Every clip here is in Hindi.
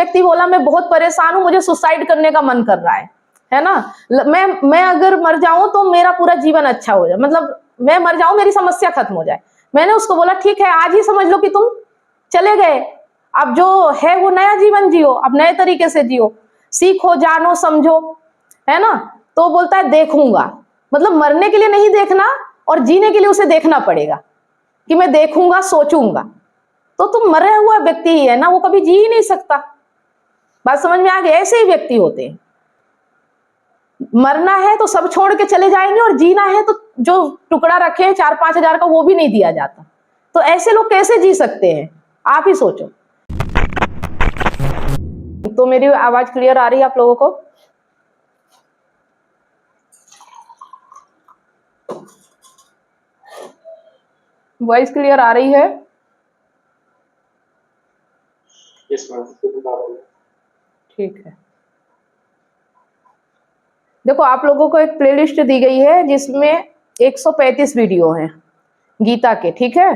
व्यक्ति बोला मैं बहुत परेशान हूं, मुझे सुसाइड करने का मन कर रहा है ना, मैं अगर मर जाऊं तो मेरा पूरा जीवन अच्छा हो जाए, मतलब मैं मर जाऊं मेरी समस्या खत्म हो जाए। मैंने उसको बोला ठीक है, आज ही समझ लो कि तुम चले गए, अब जो है वो नया जीवन जियो, अब नए तरीके से जियो, सीखो, जानो, समझो, है ना। तो बोलता है देखूंगा, मतलब मरने के लिए नहीं देखना, और जीने के लिए उसे देखना पड़ेगा कि मैं देखूंगा, सोचूंगा। तो तुम मरा हुआ व्यक्ति ही है ना, वो कभी जी ही नहीं सकता। बात समझ में आ गई? ऐसे ही व्यक्ति होते हैं। मरना है तो सब छोड़ के चले जाएंगे, और जीना है तो जो टुकड़ा रखे 4-5 हजार का वो भी नहीं दिया जाता। तो ऐसे लोग कैसे जी सकते हैं, आप ही सोचो। तो मेरी आवाज क्लियर आ रही है आप लोगों को? वॉइस क्लियर आ रही है? यस मैम, ठीक है। देखो, आप लोगों को एक प्लेलिस्ट दी गई है जिसमें 135 वीडियो हैं गीता के, ठीक है।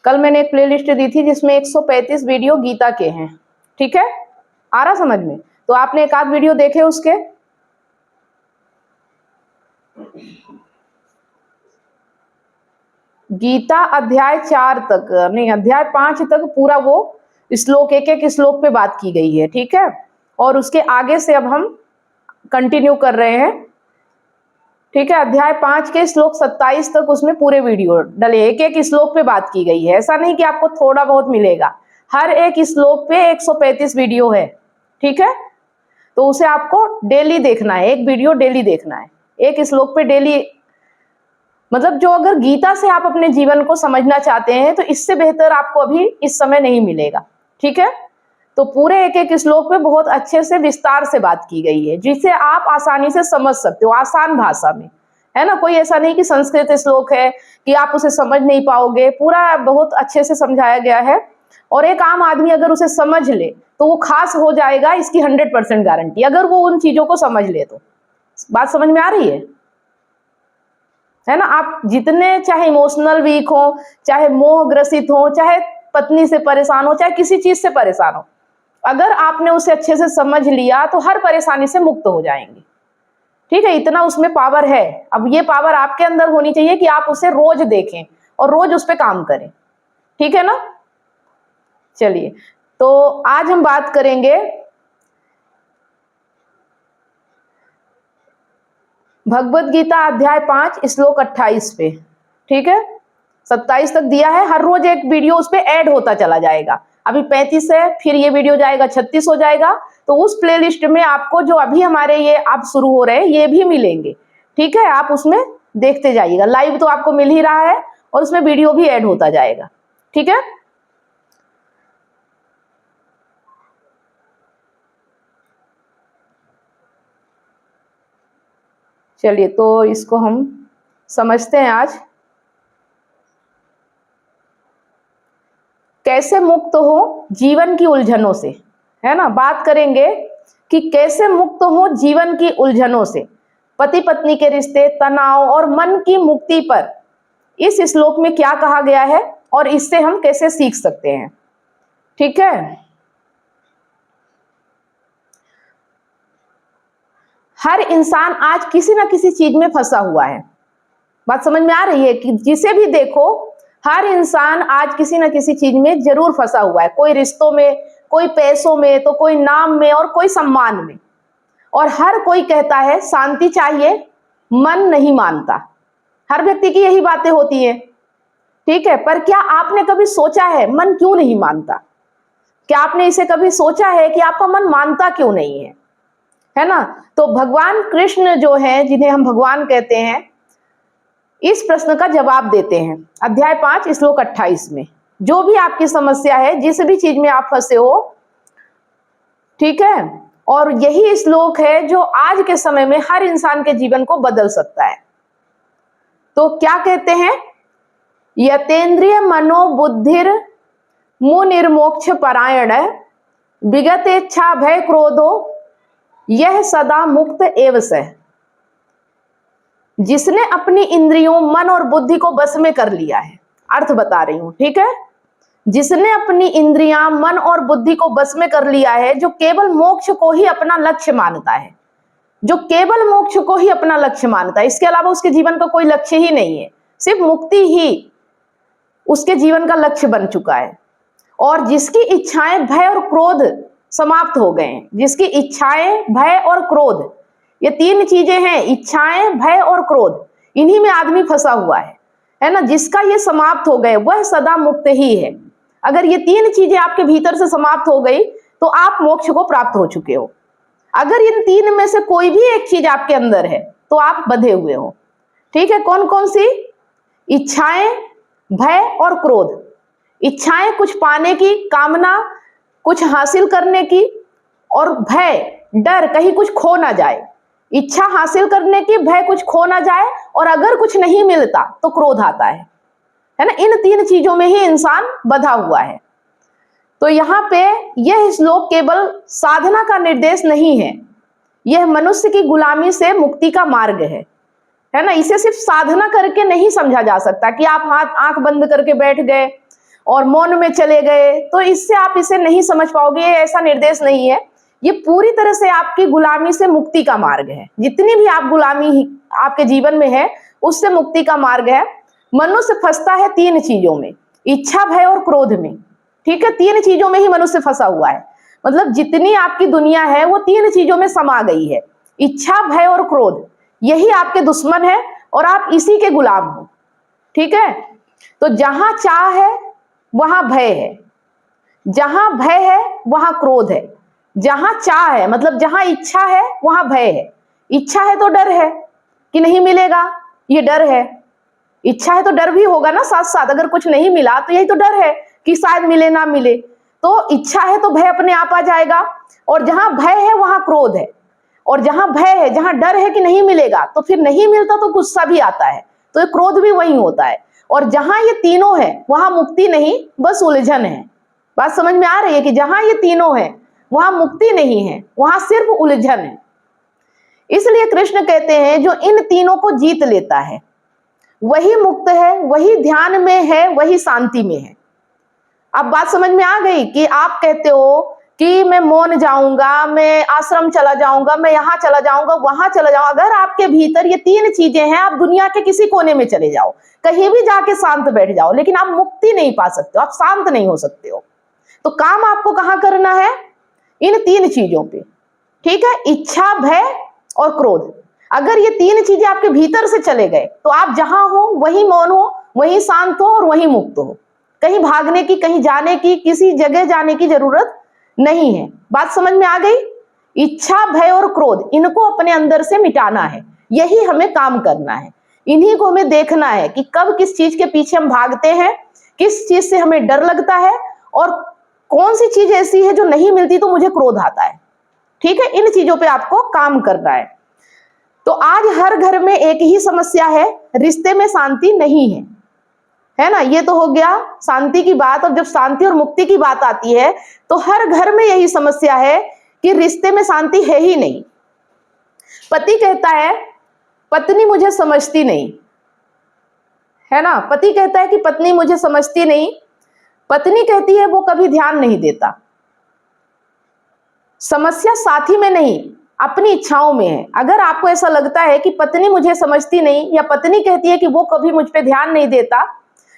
कल मैंने एक प्लेलिस्ट दी थी जिसमें 135 वीडियो गीता के हैं, ठीक है। आ रहा समझ में? तो आपने एक आध वीडियो देखे उसके? गीता अध्याय 4 तक नहीं, अध्याय 5 तक पूरा वो श्लोक, एक श्लोक पे बात की गई है, ठीक है। और उसके आगे से अब हम कंटिन्यू कर रहे हैं, ठीक है। अध्याय 5 के श्लोक 27 तक उसमें पूरे वीडियो डले, एक श्लोक पे बात की गई है। ऐसा नहीं कि आपको थोड़ा बहुत मिलेगा, हर एक श्लोक पे 135 वीडियो है, ठीक है। तो उसे आपको डेली देखना है, एक वीडियो डेली देखना है, एक श्लोक पे डेली। मतलब जो अगर गीता से आप अपने जीवन को समझना चाहते हैं तो इससे बेहतर आपको अभी इस समय नहीं मिलेगा, ठीक है। तो पूरे एक श्लोक पे बहुत अच्छे से विस्तार से बात की गई है, जिसे आप आसानी से समझ सकते हो, आसान भाषा में, है ना। कोई ऐसा नहीं कि संस्कृत श्लोक है कि आप उसे समझ नहीं पाओगे, पूरा बहुत अच्छे से समझाया गया है। और एक आम आदमी अगर उसे समझ ले तो वो खास हो जाएगा, इसकी 100% गारंटी, अगर वो उन चीजों को समझ ले तो। बात समझ में आ रही है ना। आप जितने चाहे इमोशनल वीक हो, चाहे मोह ग्रसित हो, चाहे पत्नी से परेशान हो, चाहे किसी चीज से परेशान हो, अगर आपने उसे अच्छे से समझ लिया तो हर परेशानी से मुक्त हो जाएंगे, ठीक है। इतना उसमें पावर है। अब ये पावर आपके अंदर होनी चाहिए कि आप उसे रोज देखें और रोज उस पर काम करें, ठीक है ना। चलिए, तो आज हम बात करेंगे भगवत गीता अध्याय 5 श्लोक 28 पे, ठीक है। 27 तक दिया है, हर रोज एक वीडियो उस पे ऐड होता चला जाएगा। अभी 35 है, फिर ये वीडियो जाएगा 36 हो जाएगा। तो उस प्लेलिस्ट में आपको जो अभी हमारे ये आप शुरू हो रहे हैं ये भी मिलेंगे, ठीक है। आप उसमें देखते जाइएगा, लाइव तो आपको मिल ही रहा है और उसमें वीडियो भी ऐड होता जाएगा, ठीक है। चलिए, तो इसको हम समझते हैं आज। कैसे मुक्त हो जीवन की उलझनों से, है ना। बात करेंगे कि कैसे मुक्त हो जीवन की उलझनों से, पति पत्नी के रिश्ते, तनाव और मन की मुक्ति पर इस श्लोक में क्या कहा गया है और इससे हम कैसे सीख सकते हैं, ठीक है। हर इंसान आज किसी ना किसी चीज में फंसा हुआ है। बात समझ में आ रही है कि जिसे भी देखो हर इंसान आज किसी ना किसी चीज में जरूर फंसा हुआ है, कोई रिश्तों में, कोई पैसों में, तो कोई नाम में और कोई सम्मान में। और हर कोई कहता है शांति चाहिए, मन नहीं मानता। हर व्यक्ति की यही बातें होती है, ठीक है। पर क्या आपने कभी सोचा है मन क्यों नहीं मानता? क्या आपने इसे कभी सोचा है कि आपका मन मानता क्यों नहीं है ना। तो भगवान कृष्ण जो है, जिन्हें हम भगवान कहते हैं, इस प्रश्न का जवाब देते हैं अध्याय 5 श्लोक 28 में। जो भी आपकी समस्या है, जिस भी चीज में आप फंसे हो, ठीक है। और यही श्लोक है जो आज के समय में हर इंसान के जीवन को बदल सकता है। तो क्या कहते हैं? यतेन्द्रिय मनोबुद्धिर मुनिर्मोक्ष परायण विगतेच्छा भय क्रोधो यह सदा मुक्त एव सह। जिसने अपनी इंद्रियों, मन और बुद्धि को बस में कर लिया है। अर्थ बता रही हूं, ठीक है। जिसने अपनी इंद्रियां, मन और बुद्धि को बस में कर लिया है, जो केवल मोक्ष को ही अपना लक्ष्य मानता है, जो केवल मोक्ष को ही अपना लक्ष्य मानता है, इसके अलावा उसके जीवन का कोई लक्ष्य ही नहीं है, सिर्फ मुक्ति ही उसके जीवन का लक्ष्य बन चुका है। और जिसकी इच्छाएं, भय और क्रोध समाप्त हो गए हैं, जिसकी इच्छाएं, भय और क्रोध, ये तीन चीजें हैं, इच्छाएं, भय और क्रोध, इन्हीं में आदमी फंसा हुआ है ना। जिसका ये समाप्त हो गए वह सदा मुक्त ही है। अगर ये तीन चीजें आपके भीतर से समाप्त हो गई तो आप मोक्ष को प्राप्त हो चुके हो। अगर इन तीन में से कोई भी एक चीज आपके अंदर है तो आप बंधे हुए हो, ठीक है। कौन कौन सी? इच्छाएं, भय और क्रोध। इच्छाएं कुछ पाने की, कामना कुछ हासिल करने की, और भय, डर कहीं कुछ खो ना जाए। इच्छा हासिल करने की, भय कुछ खो ना जाए, और अगर कुछ नहीं मिलता तो क्रोध आता है ना। इन तीन चीजों में ही इंसान बंधा हुआ है। तो यहाँ पे यह श्लोक केवल साधना का निर्देश नहीं है, यह मनुष्य की गुलामी से मुक्ति का मार्ग है ना। इसे सिर्फ साधना करके नहीं समझा जा सकता कि आप आंख बंद करके बैठ गए और मौन में चले गए तो इससे आप इसे नहीं समझ पाओगे। ऐसा निर्देश नहीं है, ये पूरी तरह से आपकी गुलामी से मुक्ति का मार्ग है। जितनी भी आप गुलामी आपके जीवन में है उससे मुक्ति का मार्ग है। मनुष्य फंसता है तीन चीजों में, इच्छा, भय और क्रोध में, ठीक है। तीन चीजों में ही मनुष्य फंसा हुआ है। मतलब जितनी आपकी दुनिया है वो तीन चीजों में समा गई है, इच्छा, भय और क्रोध। यही आपके दुश्मन है और आप इसी के गुलाम हो, ठीक है। तो जहां चाह है वहां भय है, जहां भय है वहां क्रोध है। जहां चाह है मतलब जहां इच्छा है वहां भय है। इच्छा है तो डर है कि नहीं मिलेगा, ये डर है। इच्छा है तो डर भी होगा ना साथ साथ, अगर कुछ नहीं मिला तो यही तो डर है कि शायद मिले ना मिले। तो इच्छा है तो भय अपने आप आ जाएगा, और जहां भय है वहां क्रोध है, और जहां भय है, जहां डर है कि नहीं मिलेगा तो फिर नहीं मिलता तो गुस्सा भी आता है, तो ये क्रोध भी वही होता है। और जहां ये तीनों है वहां मुक्ति नहीं, बस उलझन है। बात समझ में आ रही है कि जहां ये तीनों है वहां मुक्ति नहीं है, वहां सिर्फ उलझन है। इसलिए कृष्ण कहते हैं जो इन तीनों को जीत लेता है वही मुक्त है, वही ध्यान में है, वही शांति में है। अब बात समझ में आ गई कि आप कहते हो कि मैं मौन जाऊंगा, मैं आश्रम चला जाऊंगा, मैं यहाँ चला जाऊंगा, वहां चला जाऊंगा। अगर आपके भीतर ये तीन चीजें हैं, आप दुनिया के किसी कोने में चले जाओ, कहीं भी जाके शांत बैठ जाओ, लेकिन आप मुक्ति नहीं पा सकते हो, आप शांत नहीं हो सकते हो। तो काम आपको कहाँ करना है? इन तीन चीजों पे, ठीक है। इच्छा, भय और क्रोध। अगर ये तीन चीजें आपके भीतर से चले गए तो आप जहां हो वही मौन हो, वही शांत हो और वही मुक्त हो। कहीं भागने की, कहीं जाने की, किसी जगह जाने की जरूरत नहीं है। बात समझ में आ गई? इच्छा, भय और क्रोध, इनको अपने अंदर से मिटाना है, यही हमें काम करना है। इन्हीं को हमें देखना है कि कब किस चीज के पीछे हम भागते हैं, किस चीज से हमें डर लगता है, और कौन सी चीज ऐसी है जो नहीं मिलती तो मुझे क्रोध आता है, ठीक है। इन चीजों पे आपको काम करना है। तो आज हर घर में एक ही समस्या है, रिश्ते में शांति नहीं है ना। ये तो हो गया शांति की बात। और जब शांति और मुक्ति की बात आती है तो हर घर में यही समस्या है कि रिश्ते में शांति है ही नहीं। पति कहता है पत्नी मुझे समझती नहीं, है ना। पति कहता है कि पत्नी मुझे समझती नहीं, पत्नी कहती है वो कभी ध्यान नहीं देता। समस्या साथी में नहीं, अपनी इच्छाओं में है। अगर आपको ऐसा लगता है कि पत्नी मुझे समझती नहीं, या पत्नी कहती है कि वो कभी मुझ पे ध्यान नहीं देता,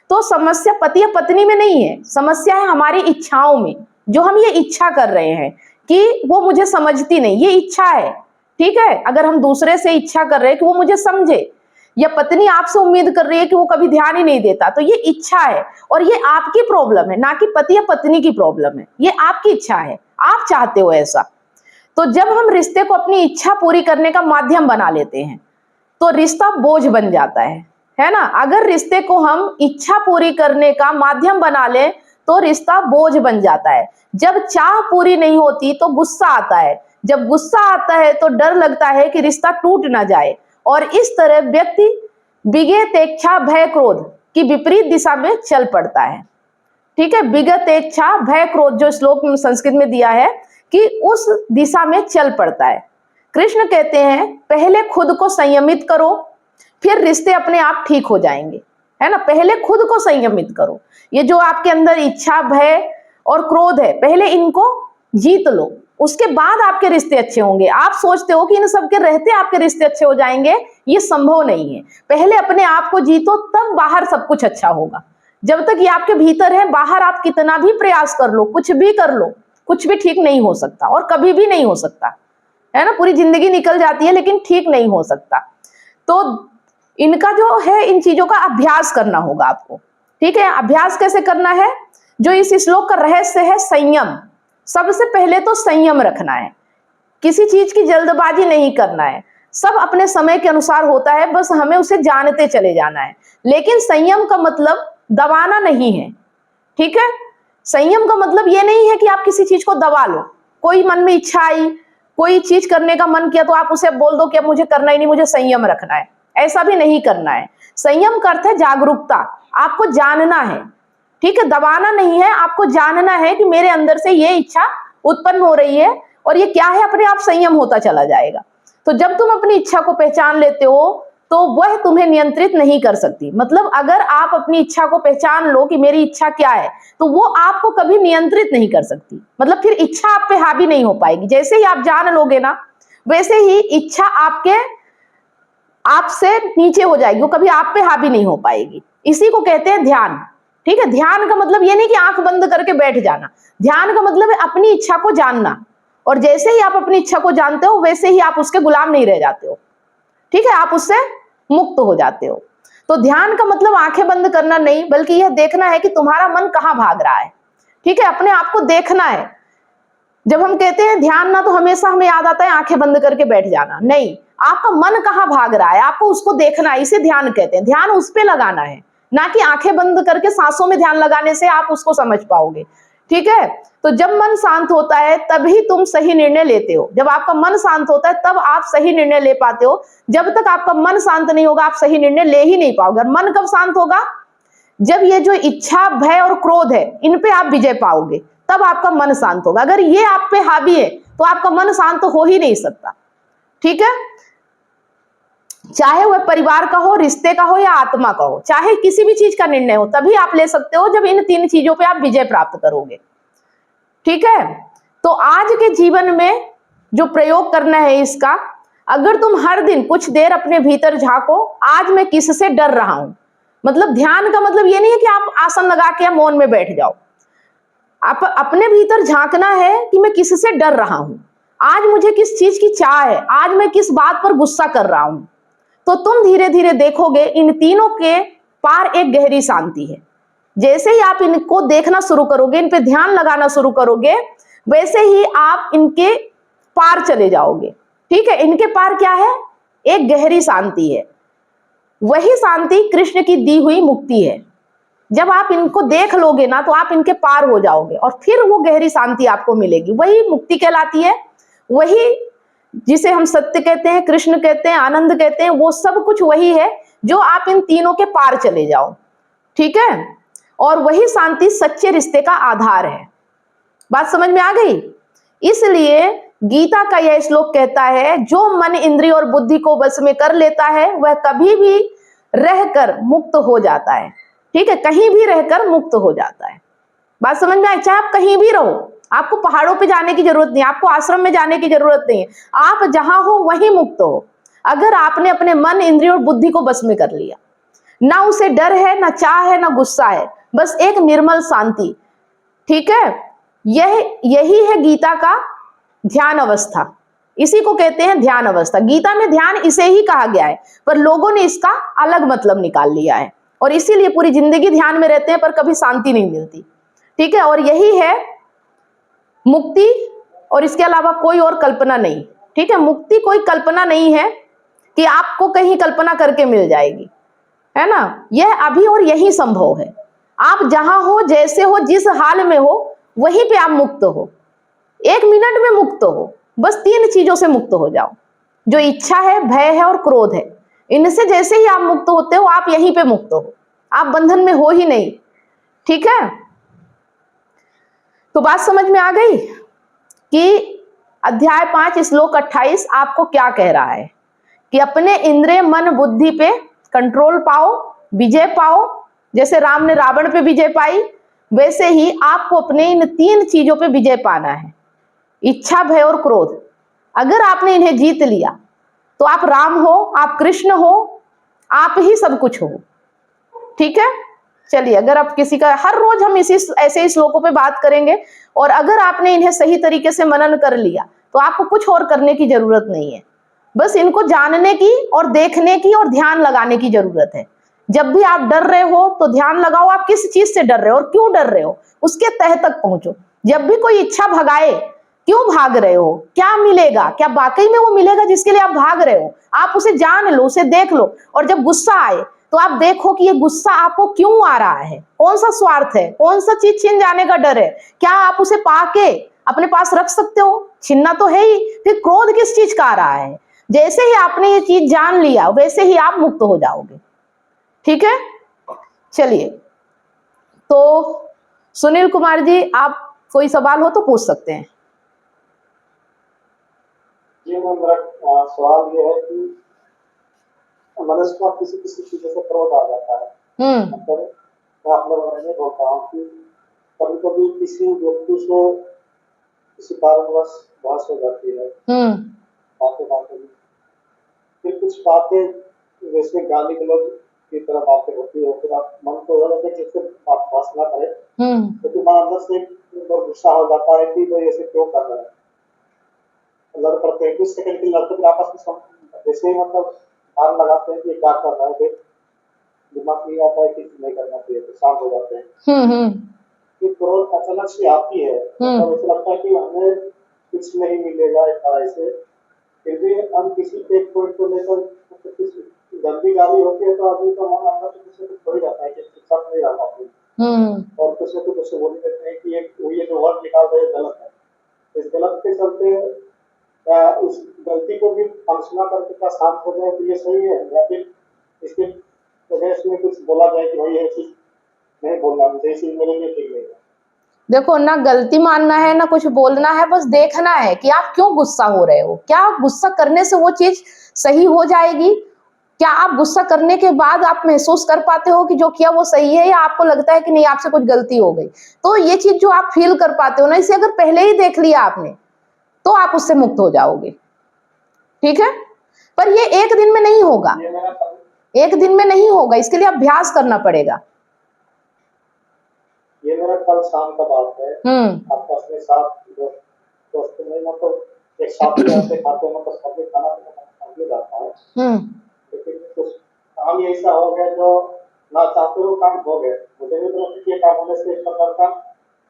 तो समस्या पति या पत्नी में नहीं है, समस्या है हमारी इच्छाओं में। जो हम ये इच्छा कर रहे हैं कि वो मुझे समझती नहीं, ये इच्छा है, ठीक है। अगर हम दूसरे से इच्छा कर रहे हैं कि वो मुझे समझे, या पत्नी आपसे उम्मीद कर रही है कि वो कभी ध्यान ही नहीं देता, तो ये इच्छा है, और ये आपकी प्रॉब्लम है, ना कि पति या पत्नी की प्रॉब्लम है। ये आपकी इच्छा है, आप चाहते हो ऐसा। तो जब हम रिश्ते को अपनी इच्छा पूरी करने का माध्यम बना लेते हैं तो रिश्ता बोझ बन जाता है ना। अगर रिश्ते को हम इच्छा पूरी करने का माध्यम बना लें तो रिश्ता बोझ बन जाता है। जब चाह पूरी नहीं होती तो गुस्सा आता है, जब गुस्सा आता है तो डर लगता है कि रिश्ता टूट ना जाए, और इस तरह व्यक्ति विगतेच्छा, भय, क्रोध की विपरीत दिशा में चल पड़ता है, ठीक है। विगतेच्छा, भय, क्रोध जो श्लोक में संस्कृत में दिया है कि उस दिशा में चल पड़ता है। कृष्ण कहते हैं पहले खुद को संयमित करो, फिर रिश्ते अपने आप ठीक हो जाएंगे, है ना। पहले खुद को संयमित करो। ये जो आपके अंदर इच्छा, भय और क्रोध है, पहले इनको जीत लो, उसके बाद आपके रिश्ते अच्छे होंगे। आप सोचते हो कि इन सब के रहते आपके रिश्ते अच्छे हो जाएंगे, ये संभव नहीं है। पहले अपने आप को जीतो, तब बाहर सब कुछ अच्छा होगा। जब तक ये आपके भीतर है, बाहर आप कितना भी प्रयास कर लो, कुछ भी कर लो, कुछ भी ठीक नहीं हो सकता और कभी भी नहीं हो सकता, है ना। पूरी जिंदगी निकल जाती है लेकिन ठीक नहीं हो सकता। तो इनका जो है, इन चीजों का अभ्यास करना होगा आपको, ठीक है। अभ्यास कैसे करना है? जो इस श्लोक का रहस्य है, संयम। सबसे पहले तो संयम रखना है, किसी चीज की जल्दबाजी नहीं करना है। सब अपने समय के अनुसार होता है, बस हमें उसे जानते चले जाना है। लेकिन संयम का मतलब दबाना नहीं है, ठीक है। संयम का मतलब ये नहीं है कि आप किसी चीज को दबा लो। कोई मन में इच्छा आई, कोई चीज करने का मन किया, तो आप उसे बोल दो कि अब मुझे करना ही नहीं, मुझे संयम रखना है। ऐसा भी नहीं करना है। संयम का अर्थ है जागरूकता। आपको जानना है, ठीक है, दबाना नहीं है। आपको जानना है कि मेरे अंदर से ये इच्छा उत्पन्न हो रही है और ये क्या है, अपने आप संयम होता चला जाएगा। तो जब तुम अपनी इच्छा को पहचान लेते हो, तो वह तुम्हें नियंत्रित नहीं कर सकती। मतलब अगर आप अपनी इच्छा को पहचान लो कि मेरी इच्छा क्या है, तो वो आपको कभी नियंत्रित नहीं कर सकती। मतलब फिर इच्छा आप पे हावी नहीं हो पाएगी। जैसे ही आप जान लोगे ना, वैसे ही इच्छा आपसे नीचे हो जाएगी, वो कभी आप पे हावी नहीं हो पाएगी। इसी को कहते हैं ध्यान, ठीक है। ध्यान का मतलब ये नहीं कि आंख बंद करके बैठ जाना। ध्यान का मतलब है अपनी इच्छा को जानना, और जैसे ही आप अपनी इच्छा को जानते हो, वैसे ही आप उसके गुलाम नहीं रह जाते हो, ठीक है। आप उससे मुक्त हो जाते हो। तो ध्यान का मतलब आंखें बंद करना नहीं, बल्कि यह देखना है कि तुम्हारा मन कहाँ भाग रहा है, ठीक है। अपने आप को देखना है। जब हम कहते हैं ध्यान ना, तो हमेशा हमें याद आता है आंखें बंद करके बैठ जाना। नहीं, आपका मन कहाँ भाग रहा है, आपको उसको देखना है। इसे ध्यान कहते हैं। ध्यान उस पे लगाना है, ना कि आंखें बंद करके सांसों में ध्यान लगाने से आप उसको समझ पाओगे, ठीक है। तो जब मन शांत होता है, तभी तुम सही निर्णय लेते हो। जब आपका मन शांत होता है, तब आप सही निर्णय ले पाते हो। जब तक आपका मन शांत नहीं होगा, आप सही निर्णय ले ही नहीं पाओगे। और मन कब शांत होगा? जब ये जो इच्छा, भय और क्रोध है, इन पे आप विजय पाओगे, तब आपका मन शांत होगा। अगर ये आप पे हावी है, तो आपका मन शांत हो ही नहीं सकता, ठीक है। चाहे वह परिवार का हो, रिश्ते का हो या आत्मा का हो, चाहे किसी भी चीज का निर्णय हो, तभी आप ले सकते हो जब इन 3 चीजों पे आप विजय प्राप्त करोगे, ठीक है। तो आज के जीवन में जो प्रयोग करना है इसका, अगर तुम हर दिन कुछ देर अपने भीतर झांको, आज मैं किससे डर रहा हूं। मतलब ध्यान का मतलब ये नहीं है कि आप आसन लगा के या मौन में बैठ जाओ। आप अपने भीतर झांकना है कि मैं किससे डर रहा हूं, आज मुझे किस चीज की चाह है, आज मैं किस बात पर गुस्सा कर रहा हूं। तो तुम धीरे धीरे देखोगे इन तीनों के पार एक गहरी शांति है। जैसे ही आप इनको देखना शुरू करोगे, इन पे ध्यान लगाना शुरू करोगे, वैसे ही आप इनके पार चले जाओगे, ठीक है। इनके पार क्या है? एक गहरी शांति है। वही शांति कृष्ण की दी हुई मुक्ति है। जब आप इनको देख लोगे ना, तो आप इनके पार हो जाओगे और फिर वो गहरी शांति आपको मिलेगी। वही मुक्ति कहलाती है। वही जिसे हम सत्य कहते हैं, कृष्ण कहते हैं, आनंद कहते हैं, वो सब कुछ वही है जो आप इन तीनों के पार चले जाओ, ठीक है। और वही शांति सच्चे रिश्ते का आधार है। बात समझ में आ गई? इसलिए गीता का यह श्लोक कहता है, जो मन, इंद्रिय और बुद्धि को वश में कर लेता है, वह कभी भी रहकर मुक्त हो जाता है, ठीक है। कहीं भी रहकर मुक्त हो जाता है। बात समझ में आई? चाहे आप कहीं भी रहो, आपको पहाड़ों पे जाने की जरूरत नहीं, आपको आश्रम में जाने की जरूरत नहीं है। आप जहां हो वहीं मुक्त हो, अगर आपने अपने मन, इंद्रिय और बुद्धि को बस में कर लिया। ना उसे डर है, ना चाह है, ना गुस्सा है, बस एक निर्मल शांति, ठीक है। यही है गीता का ध्यान अवस्था। इसी को कहते हैं ध्यान अवस्था। गीता में ध्यान इसे ही कहा गया है, पर लोगों ने इसका अलग मतलब निकाल लिया है और इसीलिए पूरी जिंदगी ध्यान में रहते हैं, पर कभी शांति नहीं मिलती, ठीक है। और यही है मुक्ति, और इसके अलावा कोई और कल्पना नहीं, ठीक है। मुक्ति कोई कल्पना नहीं है कि आपको कहीं कल्पना करके मिल जाएगी, है ना। यह अभी और यही संभव है। आप जहां हो, जैसे हो, जिस हाल में हो, वहीं पे आप मुक्त हो। 1 मिनट में मुक्त हो। बस 3 चीजों से मुक्त हो जाओ, जो इच्छा है, भय है और क्रोध है। इनसे जैसे ही आप मुक्त होते हो, आप यहीं पे मुक्त हो, आप बंधन में हो ही नहीं, ठीक है। तो बात समझ में आ गई कि अध्याय 5 श्लोक 28 आपको क्या कह रहा है कि अपने इंद्रिय मन बुद्धि पे कंट्रोल पाओ, विजय पाओ। जैसे राम ने रावण पे विजय पाई, वैसे ही आपको अपने इन 3 चीजों पे विजय पाना है, इच्छा, भय और क्रोध। अगर आपने इन्हें जीत लिया तो आप राम हो, आप कृष्ण हो, आप ही सब कुछ हो। ठीक है, चलिए, अगर आप किसी का, हर रोज हम इसी ऐसे ही श्लोकों पे बात करेंगे, और अगर आपने इन्हें सही तरीके से मनन कर लिया तो आपको कुछ और करने की जरूरत नहीं है, बस इनको जानने की और देखने की और ध्यान लगाने की जरूरत है। जब भी आप डर रहे हो तो ध्यान लगाओ आप किस चीज से डर रहे हो और क्यों डर रहे हो, उसके तह तक पहुंचो। जब भी कोई इच्छा भगाए, क्यों भाग रहे हो, क्या मिलेगा, क्या वाकई में वो मिलेगा जिसके लिए आप भाग रहे हो, आप उसे जान लो, उसे देख लो। और जब गुस्सा आए तो आप देखो कि ये गुस्सा आपको क्यों आ रहा है, कौन सा स्वार्थ है, कौन सा चीज छीन जाने का डर है, क्या आप उसे पाके अपने पास रख सकते हो, छीनना तो है ही। फिर क्रोध किस चीज का आ रहा है, जैसे ही आपने ये चीज जान लिया वैसे ही आप मुक्त हो जाओगे। ठीक है, चलिए, तो सुनील कुमार जी, आप कोई सवाल हो तो पूछ सकते हैं। जी मैम, मेरा सवाल ये है कि मनुष्य को किसी किसी चीजों से क्रोध आ जाता है। मतलब मैं अपने बारे में बोलता हूँ कि कभी कभी किसी व्यक्ति से किसी कारणवश बहस हो जाती है, बातें बातें में, फिर कुछ बातें जैसे गाली गलौज की तरह बातें होती है, फिर आप मन को यह लगता है जिससे बात बहस ना करे, तो मन अंदर से गुस्सा हो जाता है कि भाई ऐसे क्यों कर रहे हैं, लड़ पड़ते हैं, कुछ सेकंड के लिए लड़ते, फिर आपस में जैसे ही मतलब ध्यान लगाते हैं कि क्या कर रहा है, फिर दिमाग में आता है कि नहीं करना चाहिए, तो शांत हो जाते हैं। फिर क्रोध अचानक से आती है, मतलब ऐसा लगता है कि हमें कुछ नहीं मिलेगा इस तरह से, फिर भी हम किसी एक पॉइंट को लेकर कुछ गंदी गाली होती है तो आदमी का मन अंदर से कुछ ना कुछ हो ही जाता है कि चुपचाप नहीं रह पाते, और कुछ ना कुछ उससे बोल देते हैं कि ये जो वर्ड निकाल रहे हैं गलत है। इस गलत के चलते उस गलती को भी अनसुना करके क्या शांत हो जाए तो ये सही है, या फिर इसके वजह से कुछ बोला जाए कि भाई ये चीज नहीं बोलना, मुझे ये चीज मेरे लिए ठीक नहीं है। देखो, ना गलती मानना है ना कुछ बोलना है, बस देखना है कि आप क्यों गुस्सा हो रहे हो, क्या गुस्सा करने से वो चीज सही हो जाएगी, क्या आप गुस्सा करने के बाद आप महसूस कर पाते हो कि जो किया वो सही है, या आपको लगता है कि नहीं आपसे कुछ गलती हो गई। तो ये चीज जो आप फील कर पाते हो ना, इसे अगर पहले ही देख लिया आपने तो आप उससे मुक्त हो जाओगे। ठीक है, पर ये एक दिन में नहीं होगा, एक दिन में नहीं होगा, इसके लिए अभ्यास करना पड़ेगा। ये मेरा कल शाम का बात है, आपस में साथ दोस्त में, मतलब एक साथ रहते खाते, मतलब सबके खाना पीना जाता है, लेकिन कुछ काम ऐसा हो गया जो ना चाहते हुए काम हो गए, मुझे भी तरफ से काम होने से इस प्रकार का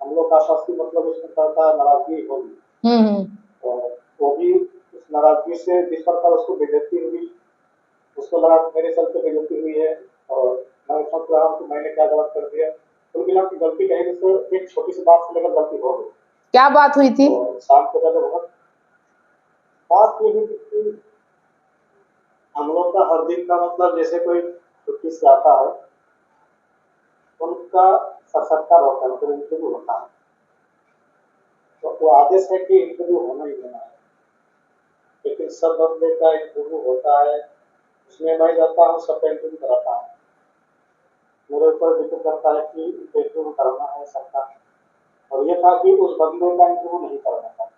हम लोग का आपस की मतलब इस प्रकार का नाराजगी होगी, और वो भी उस नाराजगी से जिस प्रकार उसको बेइज्जती हुई, उसको लगा मेरे चलते बेइज्जती हुई है, और मैं सोच रहा हूँ कि मैंने क्या गलत कर दिया, तो बिना की गलती कहने से एक छोटी सी बात से लेकर गलती हो गई। क्या बात हुई थी? शाम को ज्यादा बहुत बात ये हुई कि हम लोग का हर दिन का मतलब जैसे कोई छुट्टी से आता है, उनका साक्षात्कार होता है, मतलब इंटरव्यू होता है, तो वो आदेश है कि इंटरव्यू होना ही होना है, लेकिन सब बंदे का इंटरव्यू होता है, उसमें मैं जाता हूँ, सबका इंटरव्यू कराता हूँ, मेरे ऊपर डिपेंड करता है कि इंटरव्यू करना है सबका, और ये था कि उस बंदे का इंटरव्यू नहीं करना था,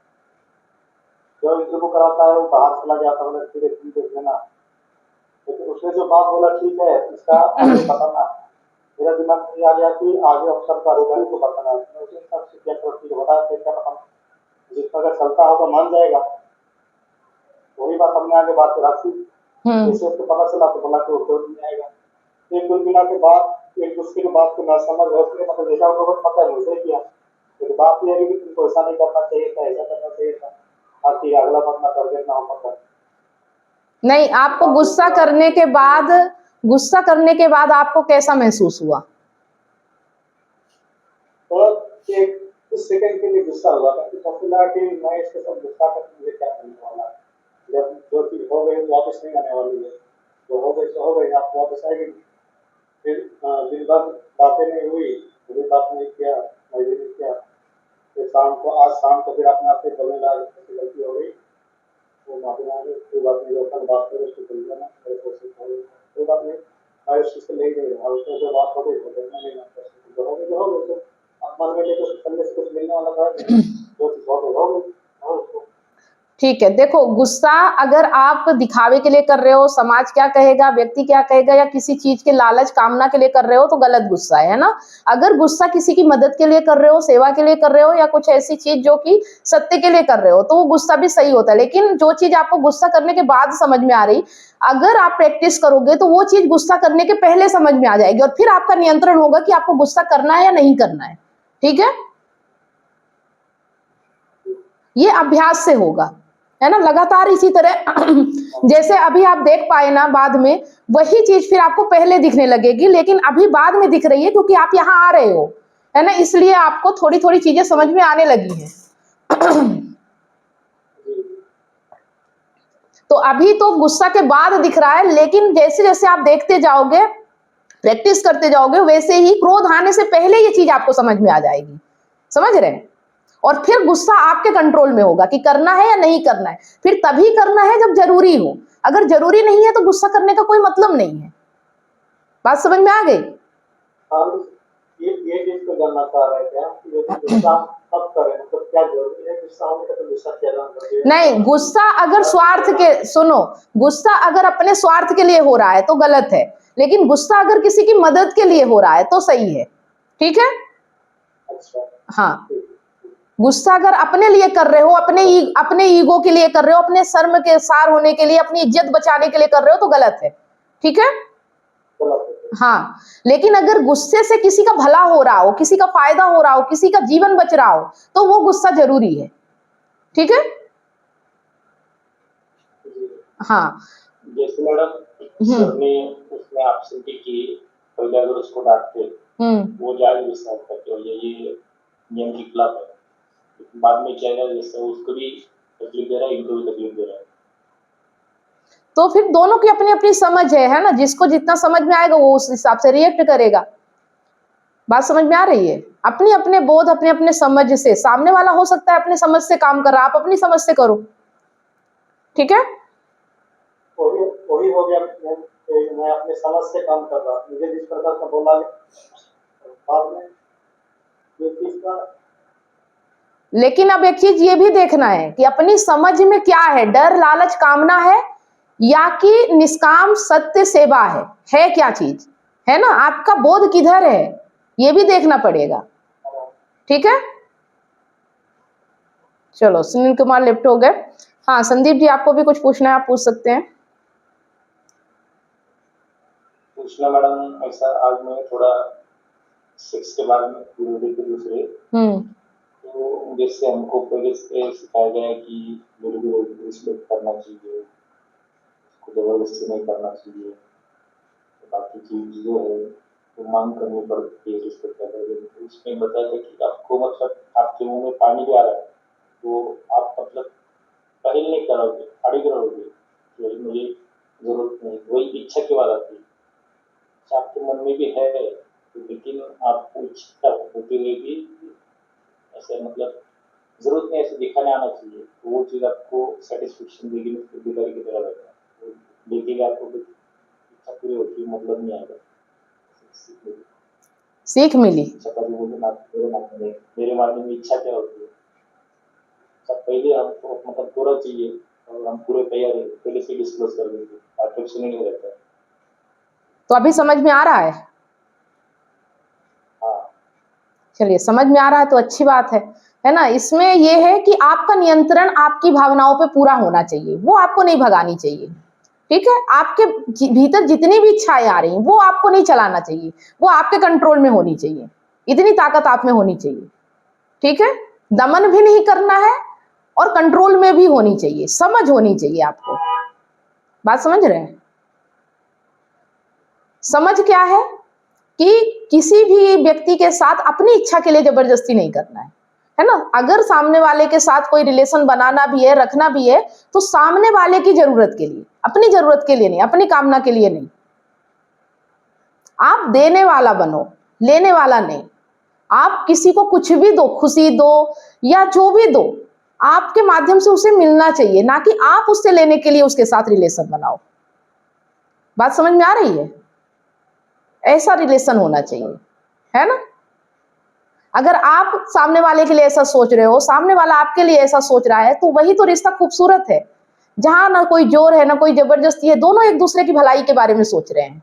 जो इंटरव्यू कराता है वो बाहर चला जाता है, फिर देख लेना, लेकिन उसने जो बात बोला ठीक है, इसका आगे बताना, मेरा दिमाग में आ गया कि आगे अफसर का अधिकारी को बताना है, उसी हिसाब से क्या प्रोसीजर होता है, क्या पता जिस पर चलता होगा मान जाएगा, वही बात हमने आगे बात रखी, जैसे उसको पता चला तो बोला कि वो नहीं आएगा, फिर कुल मिला के बाद एक दूसरे की बात को ना समझ रहे, मतलब जैसा उनको पता है वैसे किया, लेकिन बात यह है कि तुमको ऐसा नहीं करना चाहिए था, ऐसा करना चाहिए था, ताकि अगला बंदा टारगेट ना हो पाता। नहीं, आपको गुस्सा करने के बाद आपको कैसा महसूस हुआ? तो एक कुछ सेकंड के लिए गुस्सा हुआ था, कि लगा कि मैं इसके साथ गुस्सा करके मुझे क्या करने वाला है, जब जो चीज हो गई वापस नहीं आने वाली है, तो हो गई तो हो गई, आप वापस आएगी, फिर दिन भर बातें नहीं हुई, कभी बात नहीं किया, मैं नहीं किया, फिर शाम को आज शाम को फिर अपने आप से बोलने लगा गलती हो गई, वो माफी मांगे, कोई बात नहीं, जो अपन बात करें उसको बोल देना, कोई बात नहीं, मैं उस चीज को ले नहीं रहा, उसमें जो बात हो गई हो गई, मैं नहीं मानता, जो हो गई जो हो गई, तो अपमान में लेकर करने से कुछ मिलने वाला था नहीं, जो चीज हो गई हो गई, और उसको ठीक है, देखो गुस्सा अगर आप दिखावे के लिए कर रहे हो, समाज क्या कहेगा, व्यक्ति क्या कहेगा, या किसी चीज के लालच कामना के लिए कर रहे हो तो गलत गुस्सा है ना। अगर गुस्सा किसी की मदद के लिए कर रहे हो, सेवा के लिए कर रहे हो, या कुछ ऐसी चीज जो कि सत्य के लिए कर रहे हो, तो वो गुस्सा भी सही होता है। लेकिन जो चीज आपको गुस्सा करने के बाद समझ में आ रही, अगर आप प्रैक्टिस करोगे तो वो चीज गुस्सा करने के पहले समझ में आ जाएगी, और फिर आपका नियंत्रण होगा कि आपको गुस्सा करना है या नहीं करना है। ठीक है, ये अभ्यास से होगा, है ना, लगातार इसी तरह जैसे अभी आप देख पाए ना, बाद में वही चीज फिर आपको पहले दिखने लगेगी, लेकिन अभी बाद में दिख रही है क्योंकि आप यहाँ आ रहे हो, है ना, इसलिए आपको थोड़ी थोड़ी चीजें समझ में आने लगी हैं। तो अभी तो गुस्सा के बाद दिख रहा है, लेकिन जैसे जैसे आप देखते जाओगे, प्रैक्टिस करते जाओगे, वैसे ही क्रोध आने से पहले ये चीज आपको समझ में आ जाएगी। समझ रहे हैं? और फिर गुस्सा आपके कंट्रोल में होगा कि करना है या नहीं करना है। फिर तभी करना है जब जरूरी हो, अगर जरूरी नहीं है तो गुस्सा करने का कोई मतलब नहीं है। बात समझ में आ गई? ये चीज को जानना चाह रहे थे हम कि यदि गुस्सा कब करें, मतलब क्या जरूरी है गुस्सा होने का, तो गुस्सा क्या जानना चाहिए? नहीं, गुस्सा अगर स्वार्थ के, सुनो, गुस्सा अगर अपने स्वार्थ के लिए हो रहा है तो गलत है, लेकिन गुस्सा अगर किसी की मदद के लिए हो रहा है तो सही है। ठीक है? अच्छा, हाँ, गुस्सा अगर अपने लिए कर रहे हो, अपने ईगो के लिए कर रहे हो, अपने शर्म के सार होने के लिए, अपनी इज्जत बचाने के लिए कर रहे हो तो गलत है। ठीक है? हाँ, लेकिन अगर गुस्से से किसी का भला हो रहा हो, किसी का फायदा हो रहा हो, किसी का जीवन बच रहा हो, तो वो गुस्सा जरूरी है। ठीक है? हाँ, जैसे मैडम सर ने उसमें आपसे की, पहले अगर उसको डांटते वो जायज गुस्सा करते हो, ये नियम के खिलाफ है, बाद में क्या है, जैसे उसको भी तकलीफ दे रहा है, इनको भी तकलीफ दे रहा है, तो फिर दोनों की अपनी अपनी समझ है ना, जिसको जितना समझ में आएगा वो उस हिसाब से रिएक्ट करेगा। बात समझ में आ रही है? अपने अपने बोध, अपने अपने समझ से, सामने वाला हो सकता है अपनी समझ से काम कर रहा, आप अपनी समझ से करो। ठीक है? वही हो गया, मैं अपने समझ से काम कर रहा, मुझे जिस प्रकार का बोला बाद में ये चीज का। लेकिन अब एक चीज ये भी देखना है कि अपनी समझ में क्या है, डर, लालच, कामना है, या कि निष्काम सत्य सेवा है क्या चीज, है ना, आपका बोध किधर है, ये भी देखना पड़ेगा। ठीक है? चलो, सुनील कुमार लेफ्ट हो गए। हाँ, संदीप जी, आपको भी कुछ पूछना है, आप पूछ सकते हैं। पूछना मैडम, ऐसा आज मैं थोड़ा सेक्स के बारे में दूसरे, तो जैसे हमको पहले से सिखाया गया है कि रिस्पेक्ट करना चाहिए, उसको जबरदस्ती नहीं करना चाहिए, बाकी चीज जो है तो मांग करनी पड़ती है रिस्पेक्ट करने के लिए। उसमें बताया था कि आपको मतलब आपके मुंह में पानी भी आ रहा है तो आप मतलब पहल नहीं करोगे, खड़ी करोगे, तो मुझे जरूरत नहीं, वही इच्छा की बात आती है। आपके मन में भी है, लेकिन आपको इच्छा होते हुए भी ऐसे मतलब जरूरत नहीं, ऐसे दिखाने आना चाहिए, तो वो चीज आपको सेटिस्फेक्शन देगी, अधिकारी की तरह रहता है, देखेगा आपको इच्छा पूरी होती है, मतलब नहीं आएगा, सीख मिली। मेरे मानने में इच्छा क्या होती है, सब पहले हमको मतलब पूरा चाहिए और हम पूरे तैयार है, पहले से डिस्क्लोज कर देंगे, परफेक्शन नहीं रहता है। तो अभी समझ में आ रहा है? चलिए, समझ में आ रहा है तो अच्छी बात है ना। इसमें यह है कि आपका नियंत्रण आपकी भावनाओं पे पूरा होना चाहिए, वो आपको नहीं भगानी चाहिए। ठीक है? आपके भीतर जितनी भी इच्छाएं आ रही हैं वो आपको नहीं चलाना चाहिए, वो आपके कंट्रोल में होनी चाहिए, इतनी ताकत आप में होनी चाहिए। ठीक है? दमन भी नहीं करना है और कंट्रोल में भी होनी चाहिए, समझ होनी चाहिए आपको। बात समझ रहे हैं? समझ क्या है कि किसी भी व्यक्ति के साथ अपनी इच्छा के लिए जबरदस्ती नहीं करना है ना। अगर सामने वाले के साथ कोई रिलेशन बनाना भी है, रखना भी है, तो सामने वाले की जरूरत के लिए, अपनी जरूरत के लिए नहीं, अपनी कामना के लिए नहीं। आप देने वाला बनो, लेने वाला नहीं। आप किसी को कुछ भी दो, खुशी दो या जो भी दो, आपके माध्यम से उसे मिलना चाहिए, ना कि आप उससे लेने के लिए उसके साथ रिलेशन बनाओ। बात समझ में आ रही है? ऐसा रिलेशन होना चाहिए, है ना। अगर आप सामने वाले के लिए ऐसा सोच रहे हो, सामने वाला आपके लिए ऐसा सोच रहा है, तो वही तो रिश्ता खूबसूरत है, जहां ना कोई जोर है ना कोई जबरदस्ती है, दोनों एक दूसरे की भलाई के बारे में सोच रहे हैं।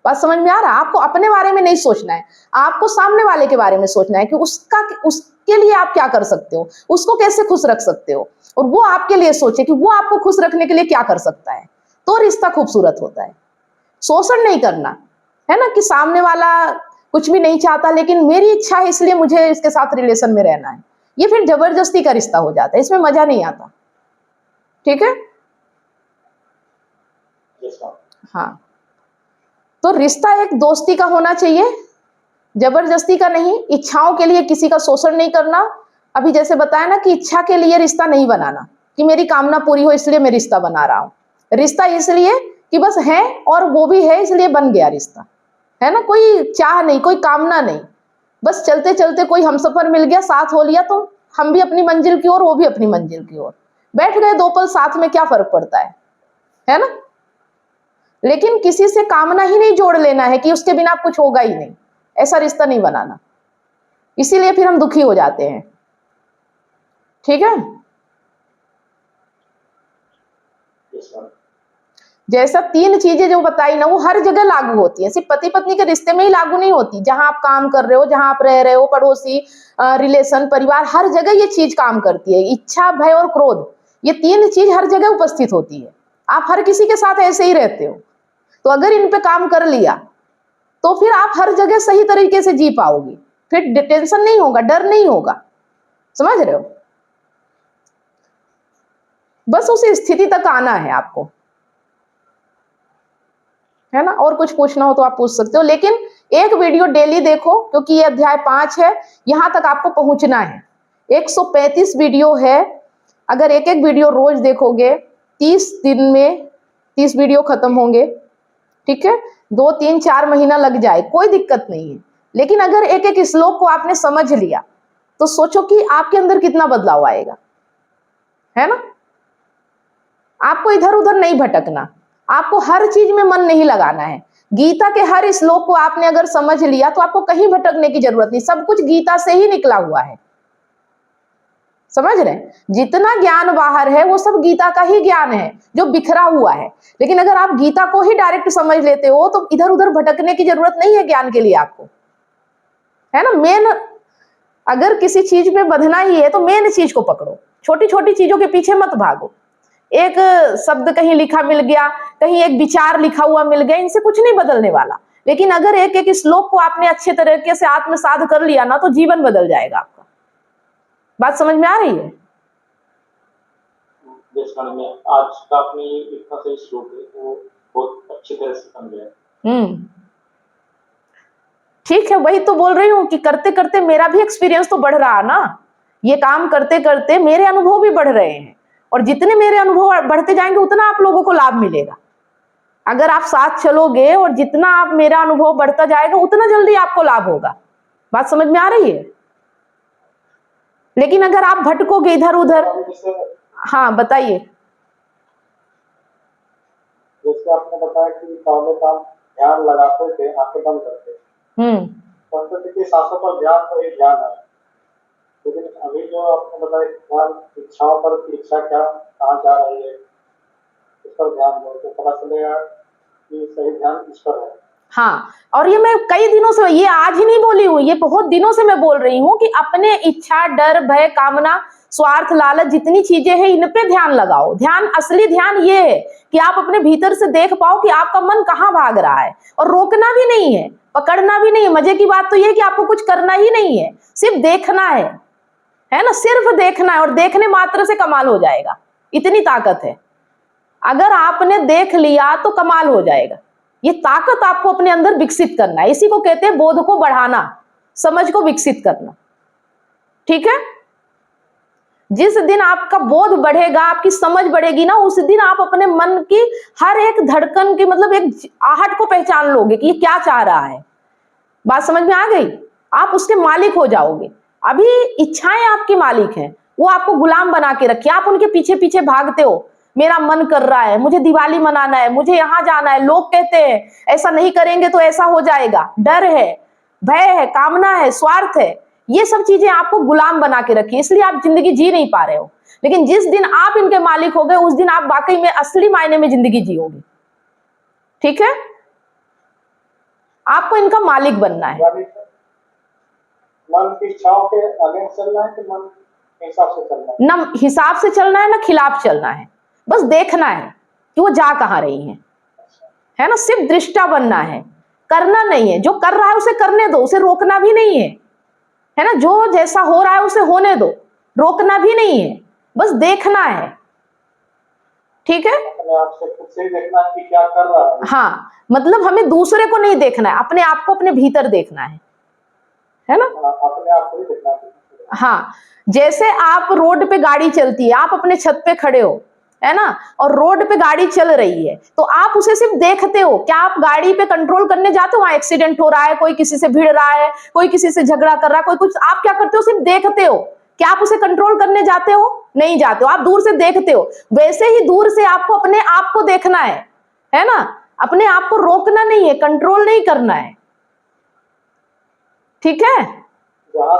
बात समझ में आ रहा है? आपको अपने बारे में नहीं सोचना है, आपको सामने वाले के बारे में सोचना है कि उसके लिए आप क्या कर सकते हो, उसको कैसे खुश रख सकते हो, और वो आपके लिए सोचे कि वो आपको खुश रखने के लिए क्या कर सकता है। तो रिश्ता खूबसूरत होता है। शोषण नहीं करना, है ना, कि सामने वाला कुछ भी नहीं चाहता लेकिन मेरी इच्छा है इसलिए मुझे इसके साथ रिलेशन में रहना है, ये फिर जबरदस्ती का रिश्ता हो जाता है, इसमें मजा नहीं आता। ठीक है? हाँ, तो रिश्ता एक दोस्ती का होना चाहिए, जबरदस्ती का नहीं, इच्छाओं के लिए किसी का शोषण नहीं करना। अभी जैसे बताया ना कि इच्छा के लिए रिश्ता नहीं बनाना, कि मेरी कामना पूरी हो इसलिए मैं रिश्ता बना रहा हूं। रिश्ता इसलिए कि बस है और वो भी है इसलिए बन गया रिश्ता, है ना। कोई चाह नहीं, कोई कामना नहीं, बस चलते चलते कोई हमसफर मिल गया, साथ हो लिया, तो हम भी अपनी मंजिल की ओर, वो भी अपनी मंजिल की ओर बैठ गए, दो पल साथ में, क्या फर्क पड़ता है ना। लेकिन किसी से कामना ही नहीं जोड़ लेना है कि उसके बिना कुछ होगा ही नहीं, ऐसा रिश्ता नहीं बनाना, इसीलिए फिर हम दुखी हो जाते हैं। ठीक है? जैसा 3 चीजें जो बताई ना, वो हर जगह लागू होती है, सिर्फ पति पत्नी के रिश्ते में ही लागू नहीं होती। जहां आप काम कर रहे हो, जहां आप रह रहे हो, पड़ोसी, रिलेशन, परिवार, हर जगह ये चीज काम करती है। इच्छा, भय और क्रोध, ये 3 चीज हर जगह उपस्थित होती है। आप हर किसी के साथ ऐसे ही रहते हो, तो अगर इन पे काम कर लिया तो फिर आप हर जगह सही तरीके से जी पाओगे, फिर टेंशन नहीं होगा, डर नहीं होगा। समझ रहे हो? बस उस स्थिति तक आना है आपको, है ना। और कुछ पूछना हो तो आप पूछ सकते हो, लेकिन एक वीडियो डेली देखो, क्योंकि ये अध्याय 5 है, यहां तक आपको पहुंचना है। 135 वीडियो है, अगर एक एक वीडियो रोज देखोगे, 30 दिन में 30 वीडियो खत्म होंगे। ठीक है? 2, 3, 4 महीना लग जाए, कोई दिक्कत नहीं है, लेकिन अगर एक एक श्लोक को आपने समझ लिया तो सोचो कि आपके अंदर कितना बदलाव आएगा, है ना। आपको इधर उधर नहीं भटकना, आपको हर चीज में मन नहीं लगाना है। गीता के हर श्लोक को आपने अगर समझ लिया तो आपको कहीं भटकने की जरूरत नहीं, सब कुछ गीता से ही निकला हुआ है। समझ रहे हैं? जितना ज्ञान बाहर है वो सब गीता का ही ज्ञान है जो बिखरा हुआ है। लेकिन अगर आप गीता को ही डायरेक्ट समझ लेते हो तो इधर उधर भटकने की जरूरत नहीं है ज्ञान के लिए आपको, है ना। मेन, अगर किसी चीज में बंधना ही है तो मेन चीज को पकड़ो, छोटी छोटी चीजों के पीछे मत भागो। एक शब्द कहीं लिखा मिल गया, कहीं एक विचार लिखा हुआ मिल गया, इनसे कुछ नहीं बदलने वाला। लेकिन अगर एक एक श्लोक को आपने अच्छे तरीके से आत्मसात कर लिया ना, तो जीवन बदल जाएगा आपका। बात समझ में आ रही है? में आज का अपनी इतना से श्लोक है वो बहुत अच्छी तरह से समझे। ठीक है, वही तो बोल रही हूँ कि करते करते मेरा भी एक्सपीरियंस तो बढ़ रहा ना, ये काम करते करते मेरे अनुभव भी बढ़ रहे हैं, और जितने मेरे अनुभव बढ़ते जाएंगे उतना आप लोगों को लाभ मिलेगा। अगर आप साथ चलोगे और जितना आप मेरा अनुभव बढ़ता जाएगा उतना जल्दी आपको लाभ होगा। बात समझ में आ रही है? लेकिन अगर आप भटकोगे इधर उधर, हाँ बताइए। जैसे आपने बताया कि पहले काम ध्यान लगाते थे, आंखें बंद करते, संस्कृति के सांसों पर ध्यान तो एक ध्यान है, लेकिन अभी जो आपने बताया ध्यान इच्छाओं पर, इच्छा क्या कहाँ जा रही है इस पर ध्यान दो तो पता चलेगा कि सही ध्यान इस पर है। हाँ, और ये मैं कई दिनों से, ये आज ही नहीं बोली हूँ, ये बहुत दिनों से मैं बोल रही हूँ कि अपने इच्छा, डर, भय, कामना, स्वार्थ, लालच, जितनी चीजें हैं इन पे ध्यान लगाओ। ध्यान, असली ध्यान ये है कि आप अपने भीतर से देख पाओ कि आपका मन कहाँ भाग रहा है, और रोकना भी नहीं है, पकड़ना भी नहीं है। मजे की बात तो ये है कि आपको कुछ करना ही नहीं है, सिर्फ देखना है ना, सिर्फ देखना है, और देखने मात्र से कमाल हो जाएगा, इतनी ताकत है। अगर आपने देख लिया तो कमाल हो जाएगा। ये ताकत आपको अपने अंदर विकसित करना है, इसी को कहते हैं बोध को बढ़ाना, समझ को विकसित करना। ठीक है? जिस दिन आपका बोध बढ़ेगा, आपकी समझ बढ़ेगी ना, उस दिन आप अपने मन की हर एक धड़कन की, मतलब एक आहट को पहचान लोगे कि ये क्या चाह रहा है। बात समझ में आ गई? आप उसके मालिक हो जाओगे। अभी इच्छाएं आपकी मालिक हैं, वो आपको गुलाम बना के रखी, आप उनके पीछे पीछे भागते हो। मेरा मन कर रहा है, मुझे दिवाली मनाना है, मुझे यहां जाना है, लोग कहते हैं ऐसा नहीं करेंगे तो ऐसा हो जाएगा, डर है, भय है, कामना है, स्वार्थ है, ये सब चीजें आपको गुलाम बना के रखी, इसलिए आप जिंदगी जी नहीं पा रहे हो। लेकिन जिस दिन आप इनके मालिक हो गए, उस दिन आप वाकई में असली मायने में जिंदगी जियोगे। ठीक है, आपको इनका मालिक बनना है। मन की इच्छाओं के अगेंस्ट चलना है कि मन के हिसाब से चलना है? ना हिसाब से चलना है ना खिलाफ चलना है, बस देखना है कि वो जा कहां रही है ना, सिर्फ दृष्टा बनना है, करना नहीं है। जो कर रहा है उसे करने दो, उसे रोकना भी नहीं है ना, जो जैसा हो रहा है उसे होने दो, रोकना भी नहीं है, बस देखना है। ठीक है, अपने आप से खुद से ही देखना है कि क्या कर रहा है। हाँ, मतलब हमें दूसरे को नहीं देखना है, अपने आप को अपने भीतर देखना है ना, अपने आप को ही देखना है। हाँ, जैसे आप रोड पे गाड़ी चलती है, आप अपने छत पे खड़े हो, है ना, और रोड पे गाड़ी चल रही है, तो आप उसे सिर्फ देखते हो। क्या आप गाड़ी पे कंट्रोल करने जाते हो? वहां एक्सीडेंट हो रहा है, कोई किसी से भिड़ रहा है, कोई किसी से झगड़ा कर रहा है, कोई कुछ, आप क्या करते हो? सिर्फ देखते हो। क्या आप उसे कंट्रोल करने जाते हो? नहीं जाते हो, आप दूर से देखते हो। वैसे ही दूर से आपको अपने आप को देखना है ना, अपने आप को रोकना नहीं है, कंट्रोल नहीं करना है। ठीक है, जहां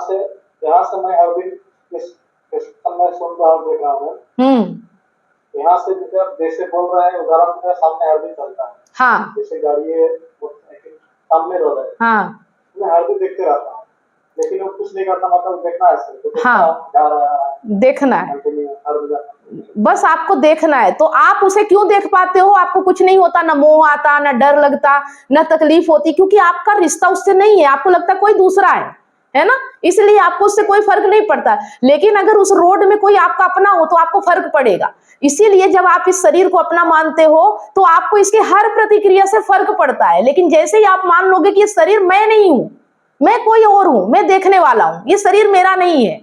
से मैं हर दिन इस मैं सुन रहा हूँ, देख रहा हूँ, यहाँ से जैसे बोल रहा है, उदाहरण मेरे सामने हर दिन चलता है। हाँ, जैसे गाड़ी है सामने रो रहा है, हाँ, मैं हर दिन देखते रहता हूँ, लेकिन वो कुछ नहीं करता, मतलब देखना है सिर्फ, तो हाँ, जा रहा है, देखना है, बस आपको देखना है। तो आप उसे क्यों देख पाते हो? आपको कुछ नहीं होता, ना मोह आता, ना डर लगता, ना तकलीफ होती, क्योंकि आपका रिश्ता उससे नहीं है, आपको लगता है कोई दूसरा है ना, इसलिए आपको उससे कोई फर्क नहीं पड़ता। लेकिन अगर उस रोड में कोई आपका अपना हो तो आपको फर्क पड़ेगा। इसीलिए जब आप इस शरीर को अपना मानते हो तो आपको इसके हर प्रतिक्रिया से फर्क पड़ता है। लेकिन जैसे ही आप मान लोगे कि ये शरीर मैं नहीं हूं, मैं कोई और हूं, मैं देखने वाला हूं, ये शरीर मेरा नहीं है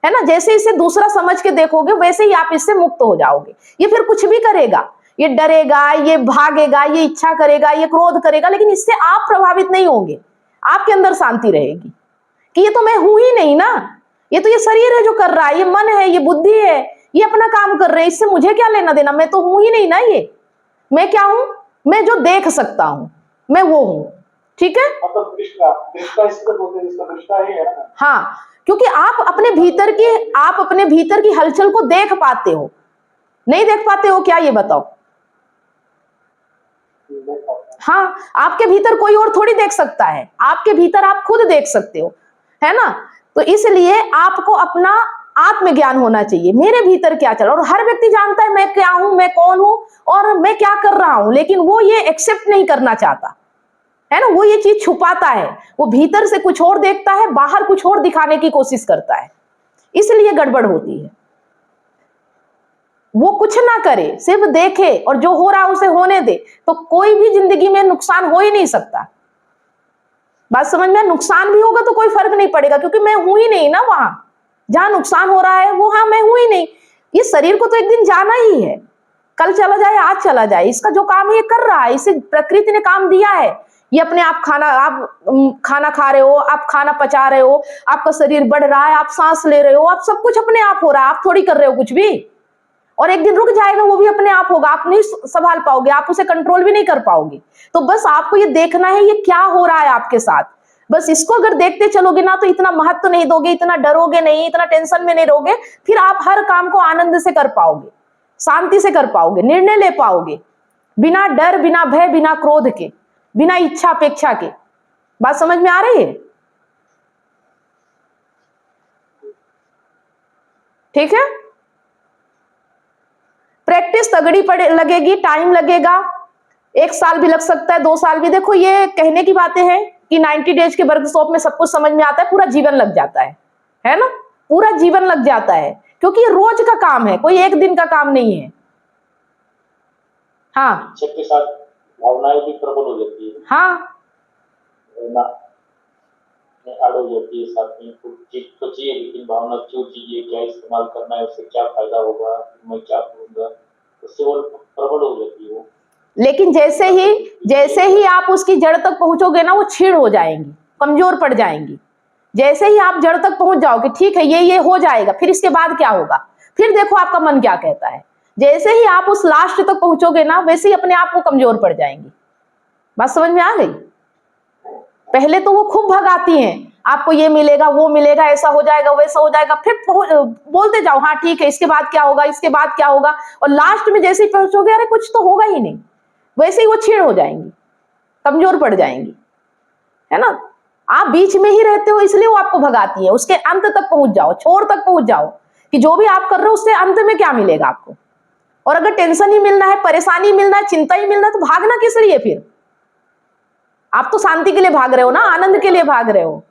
ना, जैसे इसे दूसरा समझ के देखोगे वैसे ही आप इससे मुक्त हो जाओगे। ये फिर कुछ भी करेगा, ये डरेगा, ये भागेगा, ये इच्छा करेगा, ये क्रोध करेगा, लेकिन इससे आप प्रभावित नहीं होंगे। आपके अंदर शांति रहेगी कि ये तो मैं हूं ही नहीं ना, ये तो ये शरीर है जो कर रहा है, ये मन है, ये बुद्धि है, ये अपना काम कर रहे हैं, इससे मुझे क्या लेना देना, मैं तो हूं ही नहीं ना। ये मैं क्या हूं? मैं जो देख सकता हूं, मैं वो हूं। ठीक है, मतलब दृष्टा इसको बोलते हैं, इसका दृष्टा ही है ना। हाँ, क्योंकि आप अपने भीतर की हलचल को देख पाते हो। नहीं देख पाते हो क्या, ये बताओ? हाँ, आपके भीतर कोई और थोड़ी देख सकता है, आपके भीतर आप खुद देख सकते हो, है ना। तो इसलिए आपको अपना आत्मज्ञान होना चाहिए, मेरे भीतर क्या चल रहा है। और हर व्यक्ति जानता है मैं क्या हूं, मैं कौन हूं और मैं क्या कर रहा हूं, लेकिन वो ये एक्सेप्ट नहीं करना चाहता, है ना, वो ये चीज छुपाता है, वो भीतर से कुछ और देखता है, बाहर कुछ और दिखाने की कोशिश करता है, इसलिए गड़बड़ होती है। वो कुछ ना करे, सिर्फ देखे और जो हो रहा है उसे होने दे, तो कोई भी जिंदगी में नुकसान हो ही नहीं सकता। बात समझ में? नुकसान भी होगा तो कोई फर्क नहीं पड़ेगा, क्योंकि मैं हूं ही नहीं ना वहां जहां नुकसान हो रहा है, वो हाँ मैं हूं ही नहीं। ये शरीर को तो एक दिन जाना ही है, कल चला जाए, आज चला जाए, इसका जो काम है ये कर रहा है, इसे प्रकृति ने काम दिया है। ये अपने आप खाना खा रहे हो, आप खाना पचा रहे हो, आपका शरीर बढ़ रहा है, आप सांस ले रहे हो, आप सब कुछ अपने आप हो रहा है, आप थोड़ी कर रहे हो कुछ भी। और एक दिन रुक जाएगा, वो भी अपने आप होगा, आप नहीं संभाल पाओगे, आप उसे कंट्रोल भी नहीं कर पाओगे। तो बस आपको ये देखना है ये क्या हो रहा है आपके साथ, बस इसको अगर देखते चलोगे ना तो इतना महत्व नहीं दोगे, इतना डरोगे नहीं, इतना टेंशन में नहीं रहोगे, फिर आप हर काम को आनंद से कर पाओगे, शांति से कर पाओगे, निर्णय ले पाओगे, बिना डर, बिना भय, बिना क्रोध के, बिना इच्छा अपेक्षा के। बात समझ में आ रही है? ठीक है, प्रैक्टिस तगड़ी लगेगी, टाइम लगेगा, 1 साल भी लग सकता है, 2 साल भी। देखो ये कहने की बातें हैं कि 90 डेज के वर्कशॉप में सब कुछ समझ में आता है, पूरा जीवन लग जाता है ना, पूरा जीवन लग जाता है, क्योंकि ये रोज का काम है, कोई एक दिन का काम नहीं है। हाँ, के साथ भावनाएं भी प्रबल हो जाती है। हाँ, हो जाती है, साथ में कुछ चीज तो चाहिए, लेकिन भावना क्यों चाहिए, क्या इस्तेमाल करना है, उससे क्या फायदा होगा, मैं क्या करूंगा, उससे वो प्रबल हो जाती है वो। लेकिन जैसे ही आप उसकी जड़ तक पहुंचोगे ना, वो छीड़ हो जाएंगी, कमजोर पड़ जाएंगी। जैसे ही आप जड़ तक पहुंच जाओगे, ठीक है ये हो जाएगा, फिर इसके बाद क्या होगा, फिर देखो आपका मन क्या कहता है। जैसे ही आप उस लास्ट तक पहुंचोगे ना, वैसे ही अपने आप को कमजोर पड़ जाएंगी। बात समझ में आ गई? पहले तो वो खूब भगाती हैं, आपको ये मिलेगा वो मिलेगा, ऐसा हो जाएगा वैसा हो जाएगा, फिर बोलते जाओ हाँ ठीक है, इसके बाद क्या होगा, इसके बाद क्या होगा, और लास्ट में जैसे ही पहुंचोगे अरे कुछ तो होगा ही नहीं, वैसे ही वो छीड़ हो जाएंगी, कमजोर पड़ जाएंगी, है ना। आप बीच में ही रहते हो इसलिए वो आपको भगाती है। उसके अंत तक पहुंच जाओ, छोर तक पहुंच जाओ कि जो भी आप कर रहे हो उससे अंत में क्या मिलेगा आपको। और अगर टेंशन ही मिलना है, परेशानी मिलना है, चिंता ही मिलना है, तो भागना किस लिए फिर? आप तो शांति के लिए भाग रहे हो ना, आनंद के लिए भाग रहे हो।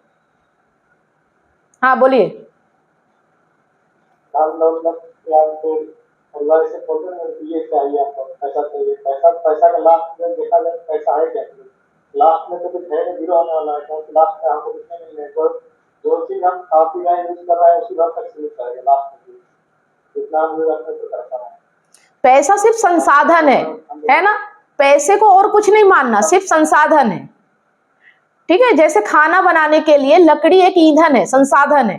हाँ बोलिए। ये चाहिए आपको, पैसा चाहिए, पैसा का लास्ट में देखा जाए पैसा है क्या, लास्ट में तो कुछ है नहीं, जीरो होने वाला है, क्योंकि लास्ट में हमको कुछ नहीं मिलने को, जो चीज हम काफी यूज कर रहे हैं उसी वक्त तक सीमित रहेगा, लास्ट में जितना हम यूज करते तो करता है। पैसा सिर्फ संसाधन है ना, पैसे को और कुछ नहीं मानना, सिर्फ संसाधन है, ठीक है। जैसे खाना बनाने के लिए लकड़ी एक ईंधन है, संसाधन है।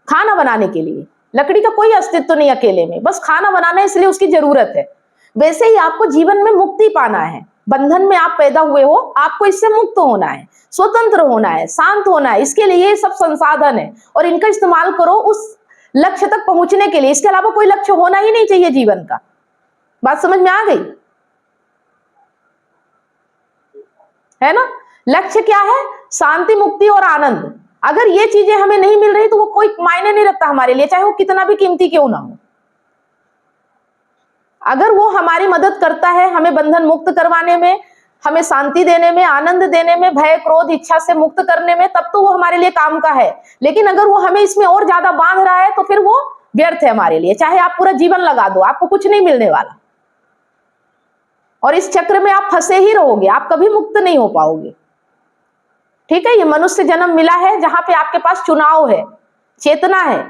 खाना बनाने के लिए लकड़ी का कोई अस्तित्व नहीं अकेले में, बस खाना बनाना है इसलिए उसकी जरूरत है। वैसे ही आपको जीवन में मुक्ति पाना है, बंधन में आप पैदा हुए हो, आपको इससे मुक्त होना है, स्वतंत्र होना है, शांत होना है, इसके लिए ये सब संसाधन है और इनका इस्तेमाल करो उस लक्ष्य तक पहुंचने के लिए। इसके अलावा कोई लक्ष्य होना ही नहीं चाहिए जीवन का। बात समझ में आ गई है ना? लक्ष्य क्या है? शांति, मुक्ति और आनंद। अगर ये चीजें हमें नहीं मिल रही तो वो कोई मायने नहीं रखता हमारे लिए, चाहे वो कितना भी कीमती क्यों ना हो। अगर वो हमारी मदद करता है हमें बंधन मुक्त करवाने में, हमें शांति देने में, आनंद देने में, भय क्रोध इच्छा से मुक्त करने में, तब तो वो हमारे लिए काम का है। लेकिन अगर वो हमें इसमें और ज्यादा बांध रहा है तो फिर वो व्यर्थ है हमारे लिए। चाहे आप पूरा जीवन लगा दो, आपको कुछ नहीं मिलने वाला और इस चक्र में आप फंसे ही रहोगे, आप कभी मुक्त नहीं हो पाओगे। ठीक है, ये मनुष्य जन्म मिला है जहां पे आपके पास चुनाव है, चेतना है,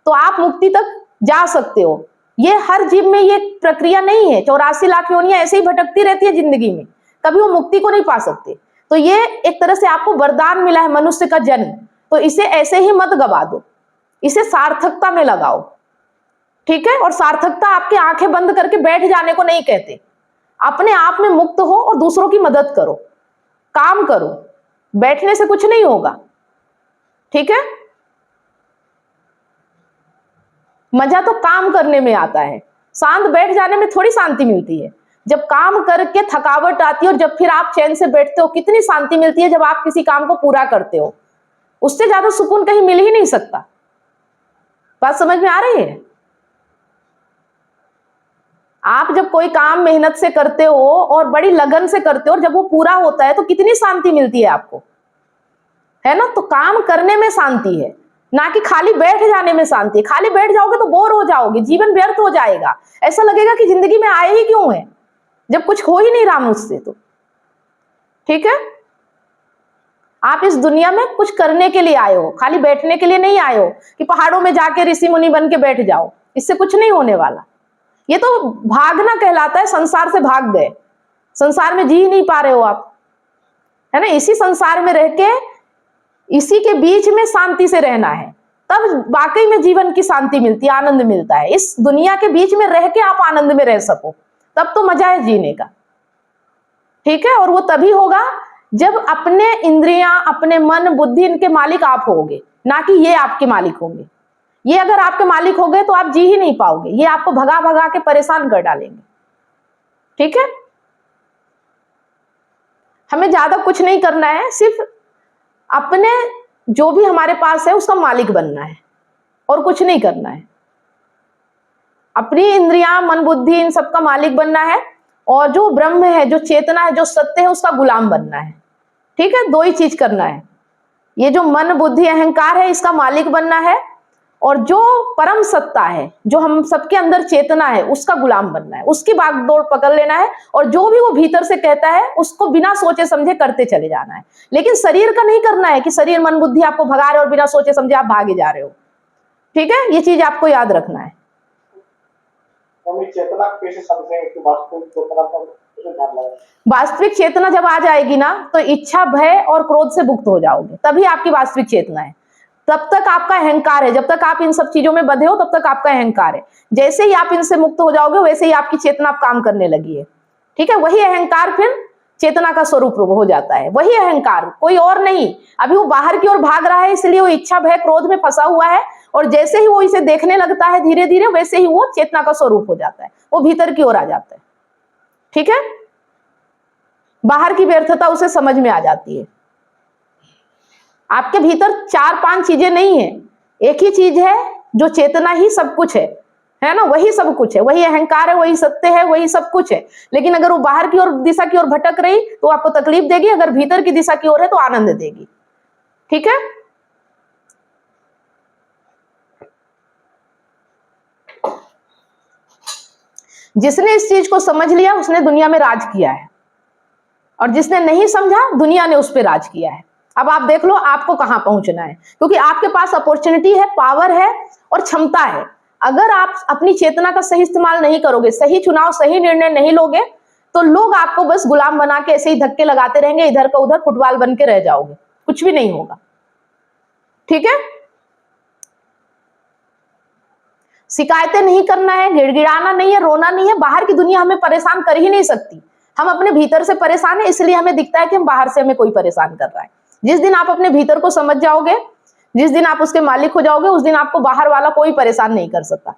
तो आप मुक्ति तक जा सकते हो। ये हर जीव में ये प्रक्रिया नहीं है। 84 लाख योनियां ऐसे ही भटकती रहती है जिंदगी में, कभी वो मुक्ति को नहीं पा सकते। तो ये एक तरह से आपको वरदान मिला है मनुष्य का जन्म, तो इसे ऐसे ही मत गवा दो, इसे सार्थकता में लगाओ। ठीक है, और सार्थकता आपकी आंखें बंद करके बैठ जाने को नहीं कहते। अपने आप में मुक्त हो और दूसरों की मदद करो, काम करो, बैठने से कुछ नहीं होगा। ठीक है, मजा तो काम करने में आता है, शांत बैठ जाने में थोड़ी शांति मिलती है। जब काम करके थकावट आती है और जब फिर आप चैन से बैठते हो, कितनी शांति मिलती है जब आप किसी काम को पूरा करते हो। उससे ज्यादा सुकून कहीं मिल ही नहीं सकता। बात समझ में आ रही है? आप जब कोई काम मेहनत से करते हो और बड़ी लगन से करते हो और जब वो पूरा होता है तो कितनी शांति मिलती है आपको, है ना? तो काम करने में शांति है, ना कि खाली बैठ जाने में शांति है। खाली बैठ जाओगे तो बोर हो जाओगे, जीवन व्यर्थ हो जाएगा, ऐसा लगेगा कि जिंदगी में आए ही क्यों है जब कुछ हो ही नहीं रहा मुझसे। तो ठीक है, आप इस दुनिया में कुछ करने के लिए आए हो, खाली बैठने के लिए नहीं आए हो कि पहाड़ों में जाके ऋषि मुनि बन के बैठ जाओ। इससे कुछ नहीं होने वाला। ये तो भागना कहलाता है, संसार से भाग गए, संसार में जी ही नहीं पा रहे हो आप, है ना? इसी संसार में रह के इसी के बीच में शांति से रहना है, तब वाकई में जीवन की शांति मिलती है, आनंद मिलता है। इस दुनिया के बीच में रह के आप आनंद में रह सको, तब तो मजा है जीने का। ठीक है, और वो तभी होगा जब अपने इंद्रियां, अपने मन बुद्धि, इनके मालिक आप होगे, ना कि ये आपके मालिक होंगे। ये अगर आपके मालिक हो गए तो आप जी ही नहीं पाओगे, ये आपको भगा भगा के परेशान कर डालेंगे। ठीक है, हमें ज्यादा कुछ नहीं करना है, सिर्फ अपने जो भी हमारे पास है उसका मालिक बनना है और कुछ नहीं करना है। अपनी इंद्रियां, मन बुद्धि, इन सबका मालिक बनना है और जो ब्रह्म है, जो चेतना है, जो सत्य है, उसका गुलाम बनना है। ठीक है, दो ही चीज करना है। ये जो मन बुद्धि अहंकार है इसका मालिक बनना है और जो परम सत्ता है, जो हम सबके अंदर चेतना है, उसका गुलाम बनना है, उसकी बागडोर पकड़ लेना है और जो भी वो भीतर से कहता है उसको बिना सोचे समझे करते चले जाना है। लेकिन शरीर का नहीं करना है कि शरीर मन बुद्धि आपको भगा रहे और बिना सोचे समझे आप भागे जा रहे हो। ठीक है, ये चीज आपको याद रखना है। चेतना कैसे समझेंगे कि वास्तविक चेतना को वास्तविक चेतना जब आ जाएगी ना तो इच्छा, भय और क्रोध से मुक्त हो जाओगे, तभी आपकी वास्तविक चेतना है। तब तक आपका अहंकार है, जब तक आप इन सब चीजों में बंधे हो तब तक आपका अहंकार है। जैसे ही आप इनसे मुक्त हो जाओगे वैसे ही आपकी चेतना आप काम करने लगी है, ठीक है। वही अहंकार फिर चेतना का स्वरूप हो जाता है, वही अहंकार, कोई और नहीं। अभी वो बाहर की ओर भाग रहा है, इसलिए वो इच्छा भय क्रोध में फंसा हुआ है, और जैसे ही वो इसे देखने लगता है धीरे धीरे, वैसे ही वो चेतना का स्वरूप हो जाता है, वो भीतर की ओर आ जाता है, ठीक है। बाहर की व्यर्थता उसे समझ में आ जाती है। आपके भीतर 4-5 चीजें नहीं है, एक ही चीज है जो चेतना ही सब कुछ है ना, वही सब कुछ है, वही अहंकार है, वही सत्य है, वही सब कुछ है। लेकिन अगर वो बाहर की ओर दिशा की ओर भटक रही तो आपको तकलीफ देगी, अगर भीतर की दिशा की ओर है तो आनंद देगी, ठीक है। जिसने इस चीज को समझ लिया उसने दुनिया में राज किया है, और जिसने नहीं समझा दुनिया ने उस पर राज किया है। अब आप देख लो आपको कहां पहुंचना है, क्योंकि आपके पास अपॉर्चुनिटी है, पावर है और क्षमता है। अगर आप अपनी चेतना का सही इस्तेमाल नहीं करोगे, सही चुनाव, सही निर्णय नहीं लोगे, तो लोग आपको बस गुलाम बना के ऐसे ही धक्के लगाते रहेंगे, इधर का उधर फुटबॉल बन के रह जाओगे, कुछ भी नहीं होगा, ठीक है। शिकायतें नहीं करना है, गिड़गिड़ाना नहीं है, रोना नहीं है। बाहर की दुनिया हमें परेशान कर ही नहीं सकती, हम अपने भीतर से परेशान है, इसलिए हमें दिखता है कि हम बाहर से हमें कोई परेशान कर रहा है। जिस दिन आप अपने भीतर को समझ जाओगे, जिस दिन आप उसके मालिक हो जाओगे, उस दिन आपको बाहर वाला कोई परेशान नहीं कर सकता।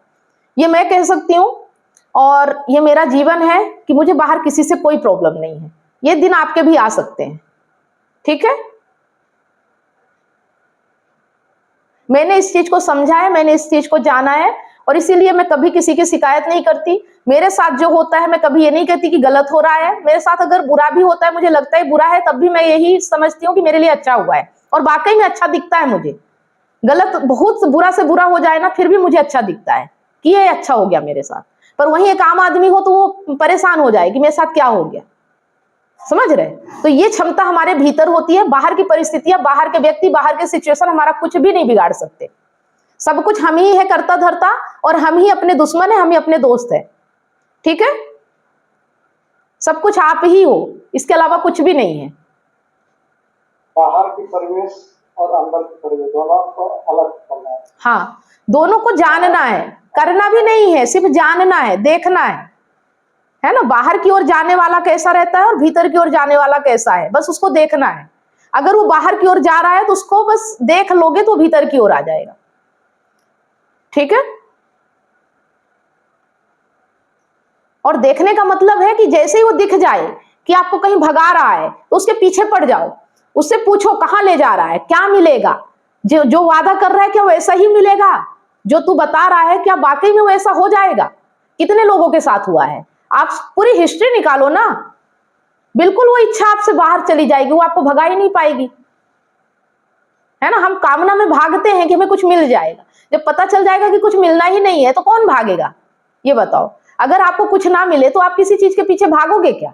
ये मैं कह सकती हूँ, और ये मेरा जीवन है कि मुझे बाहर किसी से कोई प्रॉब्लम नहीं है। ये दिन आपके भी आ सकते हैं, ठीक है। मैंने इस चीज को समझा है, मैंने इस चीज को जाना है, और इसीलिए मैं कभी किसी की शिकायत नहीं करती। मेरे साथ जो होता है मैं कभी ये नहीं कहती कि गलत हो रहा है। मेरे साथ अगर बुरा भी होता है, मुझे लगता है बुरा है, तब भी मैं यही समझती हूँ कि मेरे लिए अच्छा हुआ है, और वाकई में अच्छा दिखता है मुझे। गलत बहुत बुरा से बुरा हो जाए ना, फिर भी मुझे अच्छा दिखता है कि ये अच्छा हो गया मेरे साथ। पर वहीं एक आम आदमी हो तो वो परेशान हो जाए कि मेरे साथ क्या हो गया, समझ रहे। तो ये क्षमता हमारे भीतर होती है। बाहर की परिस्थितियां, बाहर के व्यक्ति, बाहर के सिचुएशन हमारा कुछ भी नहीं बिगाड़ सकते। सब कुछ हम ही है करता धरता, और हम ही अपने दुश्मन है, हम ही अपने दोस्त है, ठीक है। सब कुछ आप ही हो, इसके अलावा कुछ भी नहीं है। बाहर की परिवेश और अंदर की परिवेश दोनों को अलग करना है। हाँ, दोनों को जानना है, करना भी नहीं है, सिर्फ जानना है, देखना है ना। बाहर की ओर जाने वाला कैसा रहता है और भीतर की ओर जाने वाला कैसा है, बस उसको देखना है। अगर वो बाहर की ओर जा रहा है तो उसको बस देख लोगे तो भीतर की ओर आ जाएगा, ठीक है। और देखने का मतलब है कि जैसे ही वो दिख जाए कि आपको कहीं भगा रहा है तो उसके पीछे पड़ जाओ, उससे पूछो कहां ले जा रहा है, क्या मिलेगा, जो वादा कर रहा है क्या वैसा ही मिलेगा, जो तू बता रहा है क्या वाकई में वैसा हो जाएगा। कितने लोगों के साथ हुआ है, आप पूरी हिस्ट्री निकालो ना, बिल्कुल वो इच्छा आपसे बाहर चली जाएगी, वो आपको भगा ही नहीं पाएगी, है ना। हम कामना में भागते हैं कि हमें कुछ मिल जाएगा, जब पता चल जाएगा कि कुछ मिलना ही नहीं है तो कौन भागेगा, ये बताओ। अगर आपको कुछ ना मिले तो आप किसी चीज के पीछे भागोगे क्या,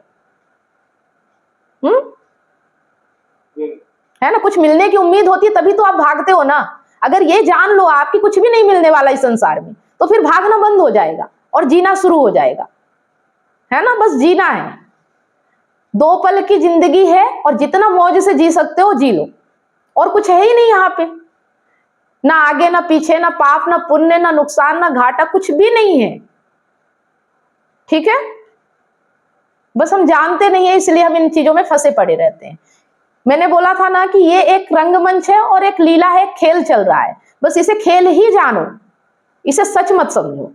है ना। कुछ मिलने की उम्मीद होती है तभी तो आप भागते हो ना। अगर ये जान लो आपकी कुछ भी नहीं मिलने वाला इस संसार में, तो फिर भागना बंद हो जाएगा और जीना शुरू हो जाएगा, है ना। बस जीना है, 2 पल की जिंदगी है, और जितना मौज से जी सकते हो जी लो, और कुछ है ही नहीं यहाँ पे, ना आगे ना पीछे, ना पाप ना पुण्य, ना नुकसान ना घाटा, कुछ भी नहीं है, ठीक है। बस हम जानते नहीं है, इसलिए हम इन चीजों में फंसे पड़े रहते हैं। मैंने बोला था ना कि ये एक रंगमंच है और एक लीला है, एक खेल चल रहा है, बस इसे खेल ही जानो, इसे सच मत समझो,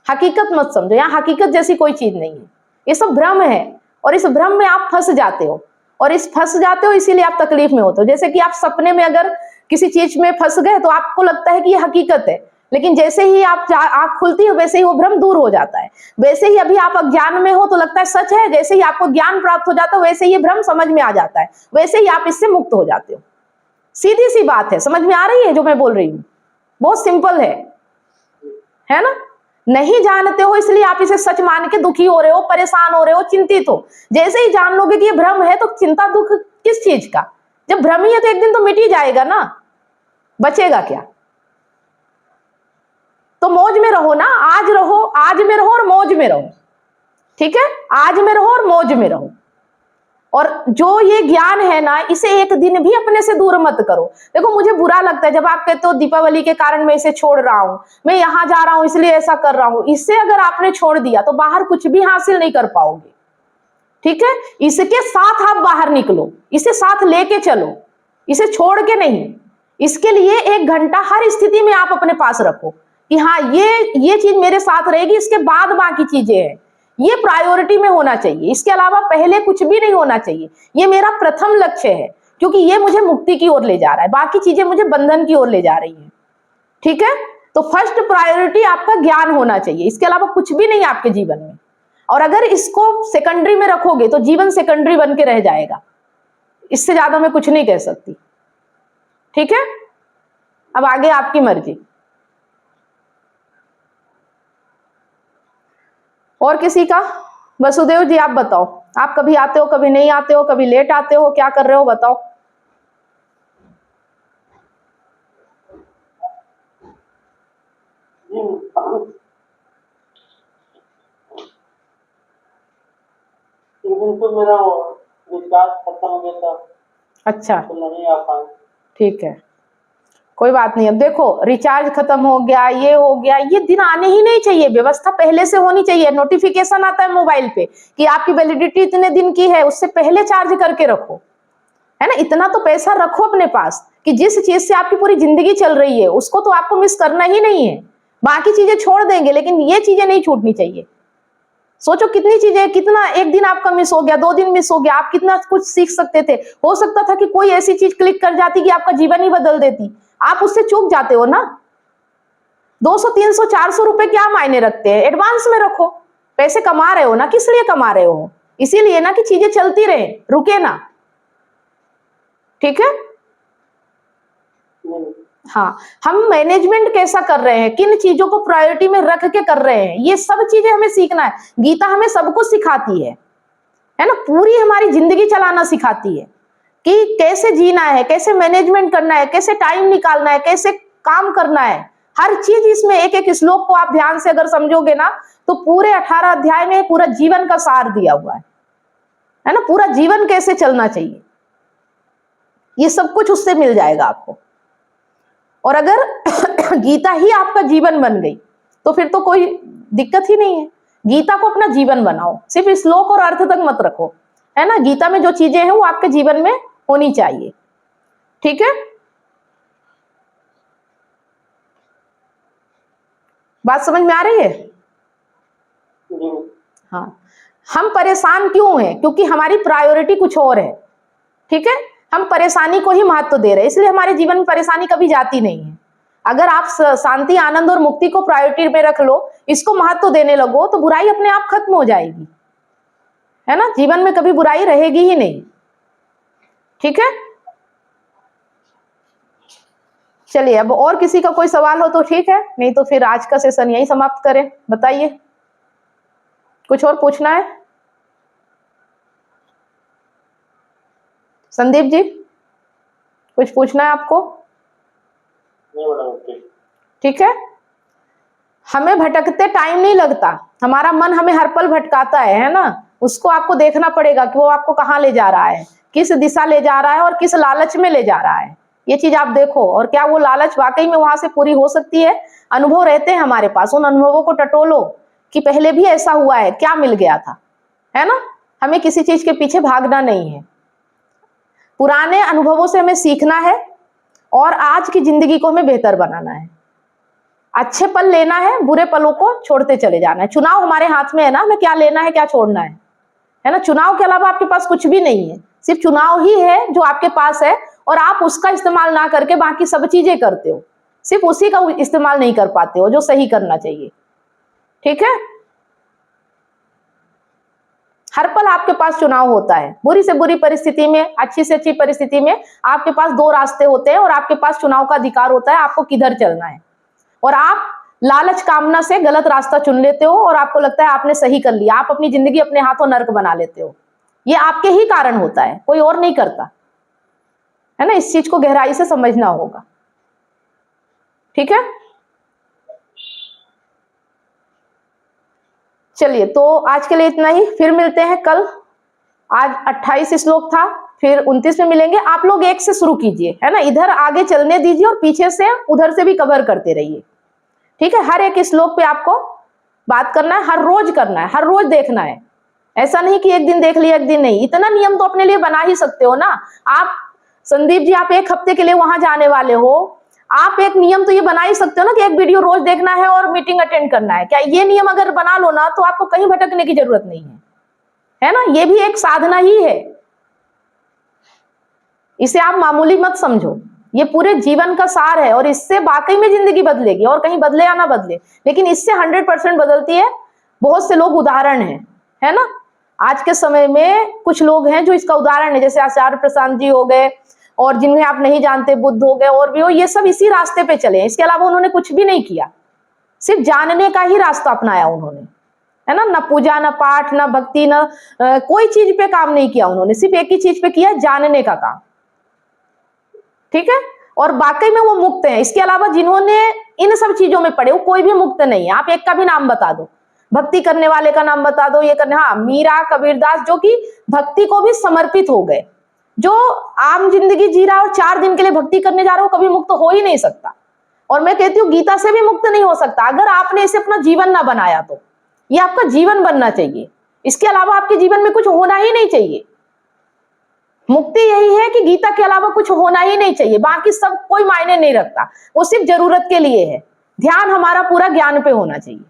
हकीकत मत समझो। यहाँ हकीकत जैसी कोई चीज नहीं है, ये सब भ्रम है, और इस भ्रम में आप फंस जाते हो, और इस फंस जाते हो इसीलिए आप तकलीफ में होते हो। जैसे कि आप सपने में अगर किसी चीज में फंस गए तो आपको लगता है कि ये हकीकत है, लेकिन जैसे ही आप आंख खुलती है वैसे ही वो भ्रम दूर हो जाता है। वैसे ही अभी आप अज्ञान में हो तो लगता है सच है, जैसे ही आपको ज्ञान प्राप्त हो जाता है वैसे ही ये भ्रम समझ में आ जाता है, वैसे ही आप इससे मुक्त हो जाते हो। सीधी सी बात है, समझ में आ रही है जो मैं बोल रही हूँ, बहुत सिंपल है ना। नहीं जानते हो इसलिए आप इसे सच मान के दुखी हो रहे हो, परेशान हो रहे हो, चिंतित हो। जैसे ही जान लोगे कि ये भ्रम है तो चिंता दुख किस चीज का, जब भ्रम ही है तो एक दिन तो मिट ही जाएगा ना, बचेगा क्या। तो मौज में रहो ना, आज रहो, आज में रहो और मौज में रहो, ठीक है। आज में रहो और मौज में रहो, और जो ये ज्ञान है ना, इसे एक दिन भी अपने से दूर मत करो। देखो मुझे बुरा लगता है जब आप कहते हो दीपावली के कारण मैं इसे छोड़ रहा हूं, मैं यहाँ जा रहा हूं इसलिए ऐसा कर रहा हूं। इससे अगर आपने छोड़ दिया तो बाहर कुछ भी हासिल नहीं कर पाओगे, ठीक है। इसके साथ आप बाहर निकलो, इसे साथ लेके चलो, इसे छोड़ के नहीं। इसके लिए 1 घंटा हर स्थिति में आप अपने पास रखो कि हाँ ये चीज मेरे साथ रहेगी, इसके बाद बाकी चीजें हैं। ये प्रायोरिटी में होना चाहिए, इसके अलावा पहले कुछ भी नहीं होना चाहिए। ये मेरा प्रथम लक्ष्य है, क्योंकि ये मुझे मुक्ति की ओर ले जा रहा है, बाकी चीजें मुझे बंधन की ओर ले जा रही हैं, ठीक है। तो फर्स्ट प्रायोरिटी आपका ज्ञान होना चाहिए, इसके अलावा कुछ भी नहीं आपके जीवन में। और अगर इसको सेकेंडरी में रखोगे तो जीवन सेकेंडरी बन के रह जाएगा। इससे ज्यादा मैं कुछ नहीं कह सकती, ठीक है। अब आगे आपकी मर्जी। और किसी का? वसुदेव जी आप बताओ, आप कभी आते हो, कभी नहीं आते हो, कभी लेट आते हो, क्या कर रहे हो बताओ। तो मेरा रिचार्ज खत्म हो गया था। अच्छा, तो नहीं आ पाए। ठीक है, कोई बात नहीं। अब देखो रिचार्ज खत्म हो गया, ये हो गया, ये दिन आने ही नहीं चाहिए। व्यवस्था पहले से होनी चाहिए। नोटिफिकेशन आता है मोबाइल पे कि आपकी वैलिडिटी इतने दिन की है, उससे पहले चार्ज करके रखो, है ना। इतना तो पैसा रखो अपने पास कि जिस चीज से आपकी पूरी जिंदगी चल रही है उसको तो आपको मिस करना ही नहीं है। बाकी चीजें छोड़ देंगे लेकिन ये चीजें नहीं छूटनी चाहिए। सोचो कितनी चीजें, कितना एक दिन आपका मिस हो गया, 2 दिन मिस हो गया, आप कितना कुछ सीख सकते थे। हो सकता था कि कोई ऐसी चीज क्लिक कर जाती कि आपका जीवन ही बदल देती, आप उससे चूक जाते हो ना। 200 300 400 रुपए क्या मायने रखते हैं, एडवांस में रखो। पैसे कमा रहे हो ना, किस लिए कमा रहे हो? इसीलिए ना कि चीजें चलती रहे, रुके ना, ठीक है। हाँ, हम मैनेजमेंट कैसा कर रहे हैं, किन चीजों को प्रायोरिटी में रख के कर रहे हैं, ये सब चीजें हमें सीखना है। गीता हमें सब कुछ सिखाती है ना। पूरी हमारी जिंदगी चलाना सिखाती है कि कैसे जीना है, कैसे मैनेजमेंट करना है, कैसे टाइम निकालना है, कैसे काम करना है। हर चीज इसमें एक एक श्लोक को आप ध्यान से अगर समझोगे ना तो पूरे 18 अध्याय में पूरा जीवन का सार दिया हुआ है ना। पूरा जीवन कैसे चलना चाहिए ये सब कुछ उससे मिल जाएगा आपको। और अगर गीता ही आपका जीवन बन गई तो फिर तो कोई दिक्कत ही नहीं है। गीता को अपना जीवन बनाओ, सिर्फ श्लोक और अर्थ तक मत रखो, है ना। गीता में जो चीजें हैं वो आपके जीवन में होनी चाहिए, ठीक है। बात समझ में आ रही है? हाँ, हम परेशान क्यों हैं? क्योंकि हमारी प्रायोरिटी कुछ और है, ठीक है। हम परेशानी को ही महत्व दे रहे हैं, इसलिए हमारे जीवन में परेशानी कभी जाती नहीं है। अगर आप शांति, आनंद और मुक्ति को प्रायोरिटी में रख लो, इसको महत्व देने लगो तो बुराई अपने आप खत्म हो जाएगी, है ना। जीवन में कभी बुराई रहेगी ही नहीं, ठीक है। चलिए, अब और किसी का कोई सवाल हो तो ठीक है, नहीं तो फिर आज का सेशन यही समाप्त करें। बताइए, कुछ और पूछना है? संदीप जी, कुछ पूछना है आपको? ठीक है। हमें भटकते टाइम नहीं लगता, हमारा मन हमें हर पल भटकाता है ना। उसको आपको देखना पड़ेगा कि वो आपको कहाँ ले जा रहा है, किस दिशा ले जा रहा है और किस लालच में ले जा रहा है। ये चीज आप देखो, और क्या वो लालच वाकई में वहां से पूरी हो सकती है। अनुभव रहते हैं हमारे पास, उन अनुभवों को टटोलो कि पहले भी ऐसा हुआ है, क्या मिल गया था, है ना। हमें किसी चीज के पीछे भागना नहीं है, पुराने अनुभवों से हमें सीखना है और आज की जिंदगी को हमें बेहतर बनाना है। अच्छे पल लेना है, बुरे पलों को छोड़ते चले जाना है। चुनाव हमारे हाथ में है ना, हमें क्या लेना है क्या छोड़ना है ना। चुनाव के अलावा आपके पास कुछ भी नहीं है, सिर्फ चुनाव ही है जो आपके पास है, और आप उसका इस्तेमाल ना करके बाकी सब चीजें करते हो, सिर्फ उसी का इस्तेमाल नहीं कर पाते हो जो सही करना चाहिए, ठीक है। हर पल आपके पास चुनाव होता है, बुरी से बुरी परिस्थिति में, अच्छी से अच्छी परिस्थिति में आपके पास 2 रास्ते होते हैं और आपके पास चुनाव का अधिकार होता है, आपको किधर चलना है। और आप लालच कामना से गलत रास्ता चुन लेते हो और आपको लगता है आपने सही कर लिया, आप अपनी जिंदगी अपने हाथों नर्क बना लेते हो। ये आपके ही कारण होता है, कोई और नहीं करता, है ना। इस चीज को गहराई से समझना होगा, ठीक है। चलिए, तो आज के लिए इतना ही, फिर मिलते हैं कल आज 28 श्लोक था, फिर 29 में मिलेंगे। आप लोग 1 से शुरू कीजिए, है ना, इधर आगे चलने दीजिए और पीछे से उधर से भी कवर करते रहिए, ठीक है। हर एक श्लोक पे आपको बात करना है, हर रोज करना है, हर रोज देखना है। ऐसा नहीं कि एक दिन देख लिया एक दिन नहीं, इतना नियम तो अपने लिए बना ही सकते हो ना आप। संदीप जी, आप 1 हफ्ते के लिए वहां जाने वाले हो, आप एक नियम तो ये बना ही सकते हो ना कि एक वीडियो रोज देखना है और मीटिंग अटेंड करना है। क्या ये नियम अगर बना लो ना तो आपको कहीं भटकने की जरूरत नहीं है ना। ये भी एक साधना ही है, इसे आप मामूली मत समझो, ये पूरे जीवन का सार है और इससे वाकई में जिंदगी बदलेगी। और कहीं बदले या ना बदले, लेकिन इससे 100% बदलती है। बहुत से लोग उदाहरण है ना, आज के समय में कुछ लोग हैं जो इसका उदाहरण है, जैसे आचार्य प्रशांत जी हो गए, और जिन्हें आप नहीं जानते बुद्ध हो गए, और भी हो, ये सब इसी रास्ते पे चले। इसके अलावा उन्होंने कुछ भी नहीं किया, सिर्फ जानने का ही रास्ता अपनाया उन्होंने, है ना। न पूजा, न पाठ, न भक्ति, न कोई चीज पे काम नहीं किया उन्होंने, सिर्फ एक ही चीज पे किया, जानने का काम, ठीक है। और वाकई में वो मुक्त है। इसके अलावा जिन्होंने इन सब चीजों में पड़े, वो कोई भी मुक्त नहीं है। आप एक का भी नाम बता दो, भक्ति करने वाले का नाम बता दो, ये करने, हाँ, मीरा, कबीरदास, जो कि भक्ति को भी समर्पित हो गए। जो आम जिंदगी जी रहा और 4 दिन के लिए भक्ति करने जा रहा हो, कभी मुक्त हो ही नहीं सकता। और मैं कहती हूँ गीता से भी मुक्त नहीं हो सकता, अगर आपने इसे अपना जीवन ना बनाया तो। ये आपका जीवन बनना चाहिए, इसके अलावा आपके जीवन में कुछ होना ही नहीं चाहिए। मुक्ति यही है कि गीता के अलावा कुछ होना ही नहीं चाहिए, बाकी सब कोई मायने नहीं रखता, वो सिर्फ जरूरत के लिए है। ध्यान हमारा पूरा ज्ञान पे होना चाहिए,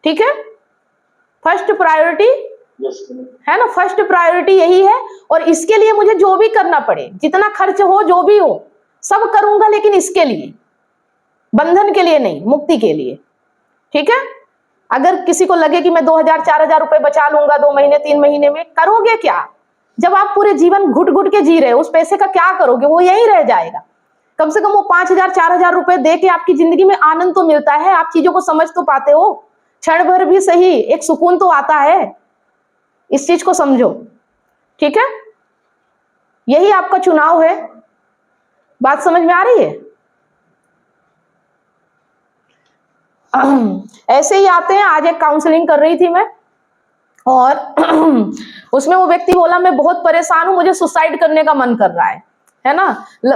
ठीक है। फर्स्ट प्रायोरिटी है ना, फर्स्ट प्रायोरिटी यही है। और इसके लिए मुझे जो भी करना पड़े, जितना खर्च हो, जो भी हो, सब करूंगा, लेकिन इसके लिए, बंधन के लिए नहीं, मुक्ति के लिए, ठीक है। अगर किसी को लगे कि मैं 2000 4000 रुपए बचा लूंगा 2 महीने 3 महीने में, करोगे क्या? जब आप पूरे जीवन घुट घुट के जी रहे हो, उस पैसे का क्या करोगे? वो यहीं रह जाएगा। कम से कम वो 5000 4000 रुपए दे के आपकी जिंदगी में आनंद तो मिलता है, आप चीजों को समझ तो पाते हो, क्षण भर भी सही एक सुकून तो आता है। इस चीज को समझो, ठीक है। यही आपका चुनाव है। बात समझ में आ रही है? ऐसे ही आते हैं। आज एक काउंसलिंग कर रही थी मैं, और उसमें वो व्यक्ति बोला, मैं बहुत परेशान हूं, मुझे सुसाइड करने का मन कर रहा है ना।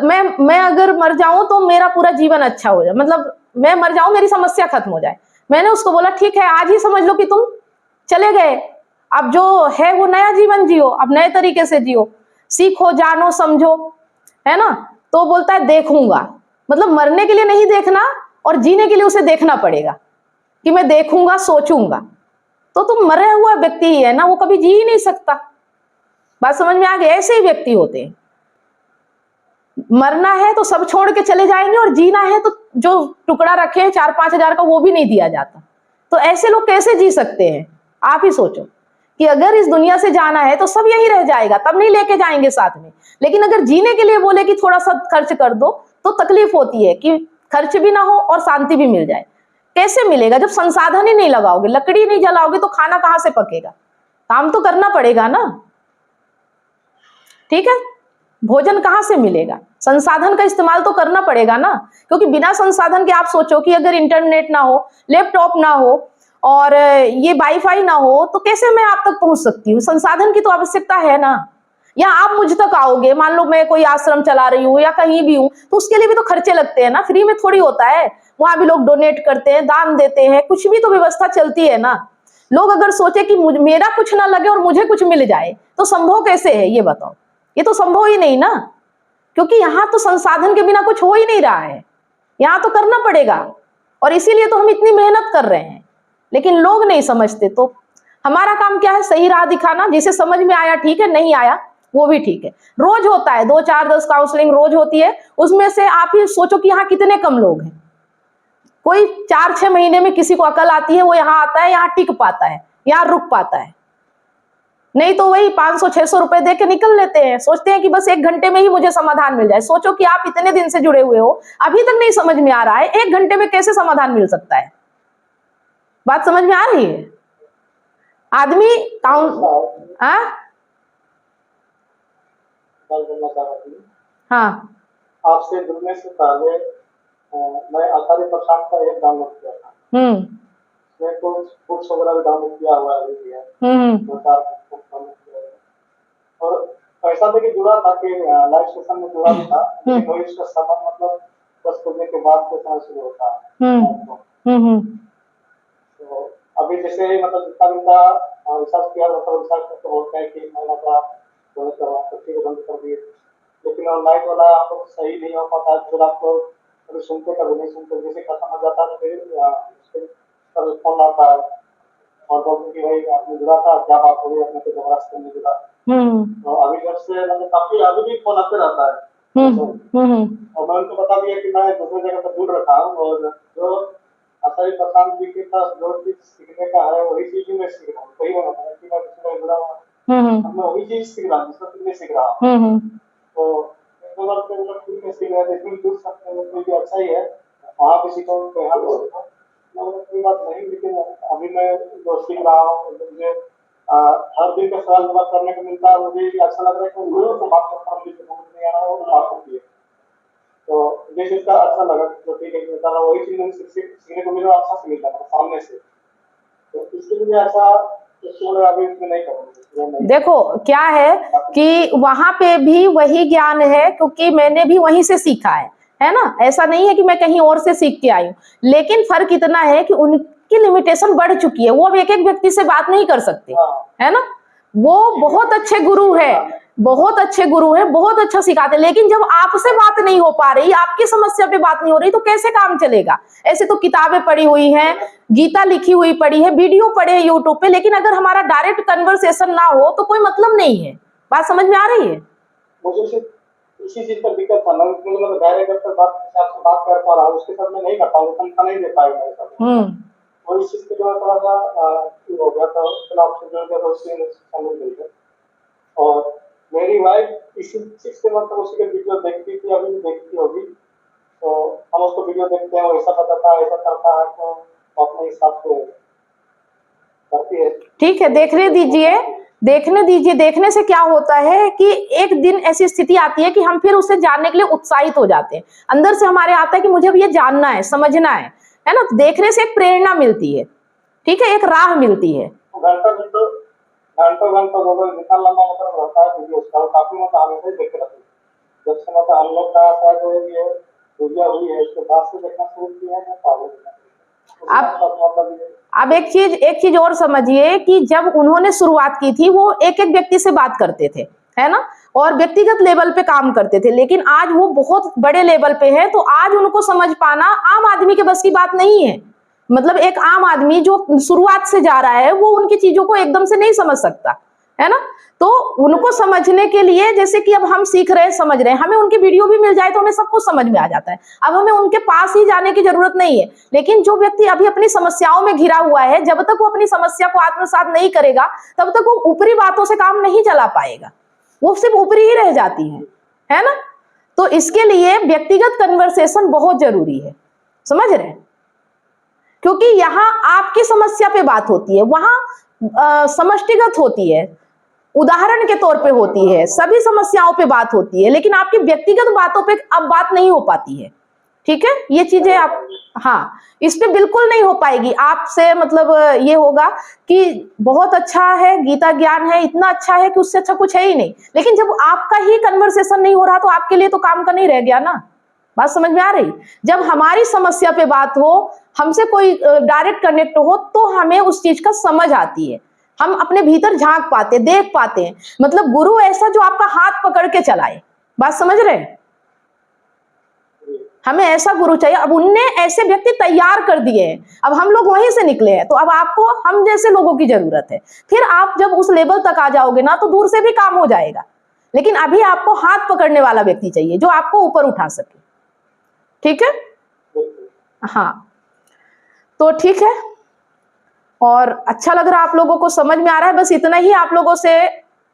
मैं अगर मर जाऊं तो मेरा पूरा जीवन अच्छा हो जाए, मतलब मैं मर जाऊं, मेरी समस्या खत्म हो जाए। मैंने उसको बोला, ठीक है, आज ही समझ लो कि तुम चले गए, अब जो है वो नया जीवन जियो, अब नए तरीके से जियो, सीखो, जानो, समझो, है ना। तो बोलता है देखूंगा, मतलब मरने के लिए नहीं देखना, और जीने के लिए उसे देखना पड़ेगा कि मैं देखूंगा, सोचूंगा। तो तुम मरा हुआ व्यक्ति ही है ना, वो कभी जी ही नहीं सकता। बात समझ में आ गई? ऐसे ही व्यक्ति होते हैं। मरना है तो सब छोड़ के चले जाएंगे, और जीना है तो जो टुकड़ा रखे हैं 4-5 हजार का, वो भी नहीं दिया जाता। तो ऐसे लोग कैसे जी सकते हैं? आप ही सोचो कि अगर इस दुनिया से जाना है तो सब यही रह जाएगा, तब नहीं लेके जाएंगे साथ में। लेकिन अगर जीने के लिए बोले कि थोड़ा सा खर्च कर दो, तो तकलीफ होती है कि खर्च भी ना हो और शांति भी मिल जाए। कैसे मिलेगा जब संसाधन ही नहीं लगाओगे, लकड़ी नहीं जलाओगे तो खाना कहां से पकेगा? काम तो करना पड़ेगा ना, ठीक है। भोजन कहां से मिलेगा? संसाधन का इस्तेमाल तो करना पड़ेगा ना, क्योंकि बिना संसाधन के आप सोचो कि अगर इंटरनेट ना हो, लैपटॉप ना हो, और ये वाईफाई ना हो, तो कैसे मैं आप तक पहुंच सकती हूँ? संसाधन की तो आवश्यकता है ना। या आप मुझ तक आओगे, मान लो मैं कोई आश्रम चला रही हूँ या कहीं भी हूँ, तो उसके लिए भी तो खर्चे लगते हैं ना, फ्री में थोड़ी होता है। वहां भी लोग डोनेट करते हैं, दान देते हैं, कुछ भी तो व्यवस्था चलती है ना। लोग अगर सोचे कि मेरा कुछ ना लगे और मुझे कुछ मिल जाए, तो संभव कैसे है ये बताओ? ये तो संभव ही नहीं ना, क्योंकि यहाँ तो संसाधन के बिना कुछ हो ही नहीं रहा है, यहाँ तो करना पड़ेगा। और इसीलिए तो हम इतनी मेहनत कर रहे हैं, लेकिन लोग नहीं समझते। तो हमारा काम क्या है? सही राह दिखाना। जिसे समझ में आया ठीक है, नहीं आया वो भी ठीक है। रोज होता है 2 4 10 काउंसलिंग रोज होती है। उसमें से आप ही सोचो कि यहाँ कितने कम लोग हैं। कोई 4-6 महीने में किसी को अकल आती है, वो यहाँ आता है, यहाँ टिक पाता है, यहाँ रुक पाता है। नहीं तो वही 500-600 रुपए दे के निकल लेते हैं, सोचते हैं कि बस 1 घंटे में ही मुझे समाधान मिल जाए। सोचो कि आप इतने दिन से जुड़े हुए हो, अभी तक नहीं समझ में आ रहा है, 1 घंटे में कैसे समाधान मिल सकता है? बात समझ में आ रही है? आदमी हाँ, आपसे जुड़ने से पहले मैं आचार्य प्रशांत का एक डाउनलोड किया था। मैं कुछ वगैरह भी डाउनलोड किया हुआ है, 2-4 डाउनलोड किया है। और ऐसा था कि जुड़ा था कि लाइव सेशन में जुड़ा भी था, लेकिन वही उसका समय मतलब 10 बजे के बाद के समय शुरू होता है। तो अभी जैसे मतलब जितना दिन का रिसर्च किया, मतलब रिसर्च तो बोलते हैं कि महीना का बंद करवा, तो ठीक है बंद कर दिए, लेकिन ऑनलाइन वाला आपको सही नहीं हो पाता, फिर आपको कभी सुनते कभी नहीं सुनते, जैसे खत्म हो जाता है फिर कभी फोन आता है और बोलते कि भाई आपने जुड़ा था, क्या बात हो गई, आपने तो जबरदस्त नहीं जुड़ा। तो अभी जब से मतलब काफी अभी भी फोन आते रहता है, और मैं उनको बता दिया कि मैं दूसरी जगह पर जुड़ रखा हूँ, और जो आचार्य प्रशांत जी के पास जो चीज सीखने का है वही चीज मैं सीख रहा हूँ, वही मैं बताया कि मैं दूसरी जगह जुड़ा हूँ, मैं वही चीज सीख रहा हूँ जिसको तुमने सीख रहा हूँ। तो एक दो बार से मतलब ठीक है सीख रहे थे, इसमें जुड़ सकते हैं, कोई भी अच्छा ही है, वहाँ पे सीखो तो यहाँ पे सीखो, कोई बात नहीं, लेकिन अभी मैं जो सीख रहा हूँ मुझे हर दिन का सवाल जवाब करने को मिलता है, मुझे अच्छा लग रहा है कि लोगों से बात करता हूँ, मुझे समझ नहीं आ रहा है वो बात होती है, तो ये चीज का अच्छा लगा, तो ठीक है वही चीज मुझे सीखने को मिला, अच्छा से मिलता था सामने से, तो इसके लिए अच्छा अभी इसमें नहीं करूँगा। देखो क्या है कि वहां पे भी वही ज्ञान है, क्योंकि मैंने भी वहीं से सीखा है ना, ऐसा नहीं है कि मैं कहीं और से सीख के आई हूँ, लेकिन फर्क इतना है कि उनकी लिमिटेशन बढ़ चुकी है, वो अब एक एक व्यक्ति से बात नहीं कर सकते, है ना। वो बहुत अच्छे गुरु है, बहुत अच्छे गुरु हैं, बहुत अच्छा सिखाते हैं, लेकिन जब आपसे बात नहीं हो पा रही, आपकी समस्या पे बात नहीं हो रही, तो कैसे काम चलेगा। ऐसे तो किताबें पढ़ी हुई हैं, गीता लिखी हुई पढ़ी है, वीडियो पढ़े हैं यूट्यूब पे, लेकिन अगर हमारा डायरेक्ट कन्वर्सेशन ना हो तो कोई मतलब नहीं है। बात समझ में आ रही है? मुझे इसी चीज का दिक्कत था, मैं डायरेक्ट बात कर पा रहा हूँ, उसके साथ मैं नहीं कर पाऊंगा, तनख्वाह नहीं दे पाएगा मेरे साथ, और इस चीज के जो थोड़ा सा हो गया था, चुनाव से जुड़ गया तो उससे समझ गई है। और मेरी वाइफ इसी चीज से मतलब उसी के वीडियो देखती थी, अभी भी देखती होगी, तो हम उसको वीडियो देखते हैं, ऐसा बताता है, ऐसा करता है, तो अपने हिसाब से करती है। ठीक है, देखने दीजिए, देखने दीजिए। देखने से क्या होता है कि एक दिन ऐसी स्थिति आती है कि हम फिर उसे जानने के लिए उत्साहित हो जाते हैं, अंदर से हमारे आता है कि मुझे अब ये जानना है, समझना है ना। देखने से एक प्रेरणा मिलती है, ठीक है, एक राह मिलती है। घंटों जितना लंबा मतलब रहता है वीडियो उसका, काफी मतलब हमेशा ही देखते रहते हैं, जब से मतलब हम लोग का शायद ये वीडियो हुई है उसके बाद से देखना शुरू किया है अब एक चीज और समझिए कि जब उन्होंने शुरुआत की थी वो एक एक व्यक्ति से बात करते थे, है ना, और व्यक्तिगत लेवल पे काम करते थे, लेकिन आज वो बहुत बड़े लेवल पे है, तो आज उनको समझ पाना आम आदमी के बस की बात नहीं है। मतलब एक आम आदमी जो शुरुआत से जा रहा है वो उनकी चीजों को एकदम से नहीं समझ सकता, है ना। तो उनको समझने के लिए, जैसे कि अब हम सीख रहे हैं, समझ रहे हैं, हमें उनकी वीडियो भी मिल जाए तो हमें सब कुछ समझ में आ जाता है, अब हमें उनके पास ही जाने की जरूरत नहीं है। लेकिन जो व्यक्ति अभी अपनी समस्याओं में घिरा हुआ है, जब तक वो अपनी समस्या को आत्मसात नहीं करेगा तब तक वो ऊपरी बातों से काम नहीं चला पाएगा, वो सिर्फ ऊपरी ही रह जाती है ना। तो इसके लिए व्यक्तिगत कन्वर्सेशन बहुत जरूरी है, समझ रहे हैं, क्योंकि यहाँ आपकी समस्या पे बात होती है, वहां समष्टिगत होती है, उदाहरण के तौर पे होती है, सभी समस्याओं पे बात होती है, लेकिन आपकी व्यक्तिगत बातों पे अब बात नहीं हो पाती है, ठीक है। ये चीजें आप, हाँ, इस पे बिल्कुल नहीं हो पाएगी आपसे। मतलब ये होगा कि बहुत अच्छा है, गीता ज्ञान है, इतना अच्छा है कि उससे अच्छा कुछ है ही नहीं, लेकिन जब आपका ही कन्वर्सेशन नहीं हो रहा तो आपके लिए तो काम का नहीं रह गया ना। बात समझ में आ रही? जब हमारी समस्या पे बात हो, हमसे कोई डायरेक्ट कनेक्ट हो, तो हमें उस चीज का समझ आती है, हम अपने भीतर झांक पाते, देख पाते हैं। मतलब गुरु ऐसा जो आपका हाथ पकड़ के चलाए। बात समझ रहे हैं? हमें ऐसा गुरु चाहिए। अब उनने ऐसे व्यक्ति तैयार कर दिए हैं, अब हम लोग वहीं से निकले हैं, तो अब आपको हम जैसे लोगों की जरूरत है। फिर आप जब उस लेवल तक आ जाओगे ना तो दूर से भी काम हो जाएगा, लेकिन अभी आपको हाथ पकड़ने वाला व्यक्ति चाहिए जो आपको ऊपर उठा सके, ठीक है। हाँ, तो ठीक है, और अच्छा लग रहा है, आप लोगों को समझ में आ रहा है। बस इतना ही आप लोगों से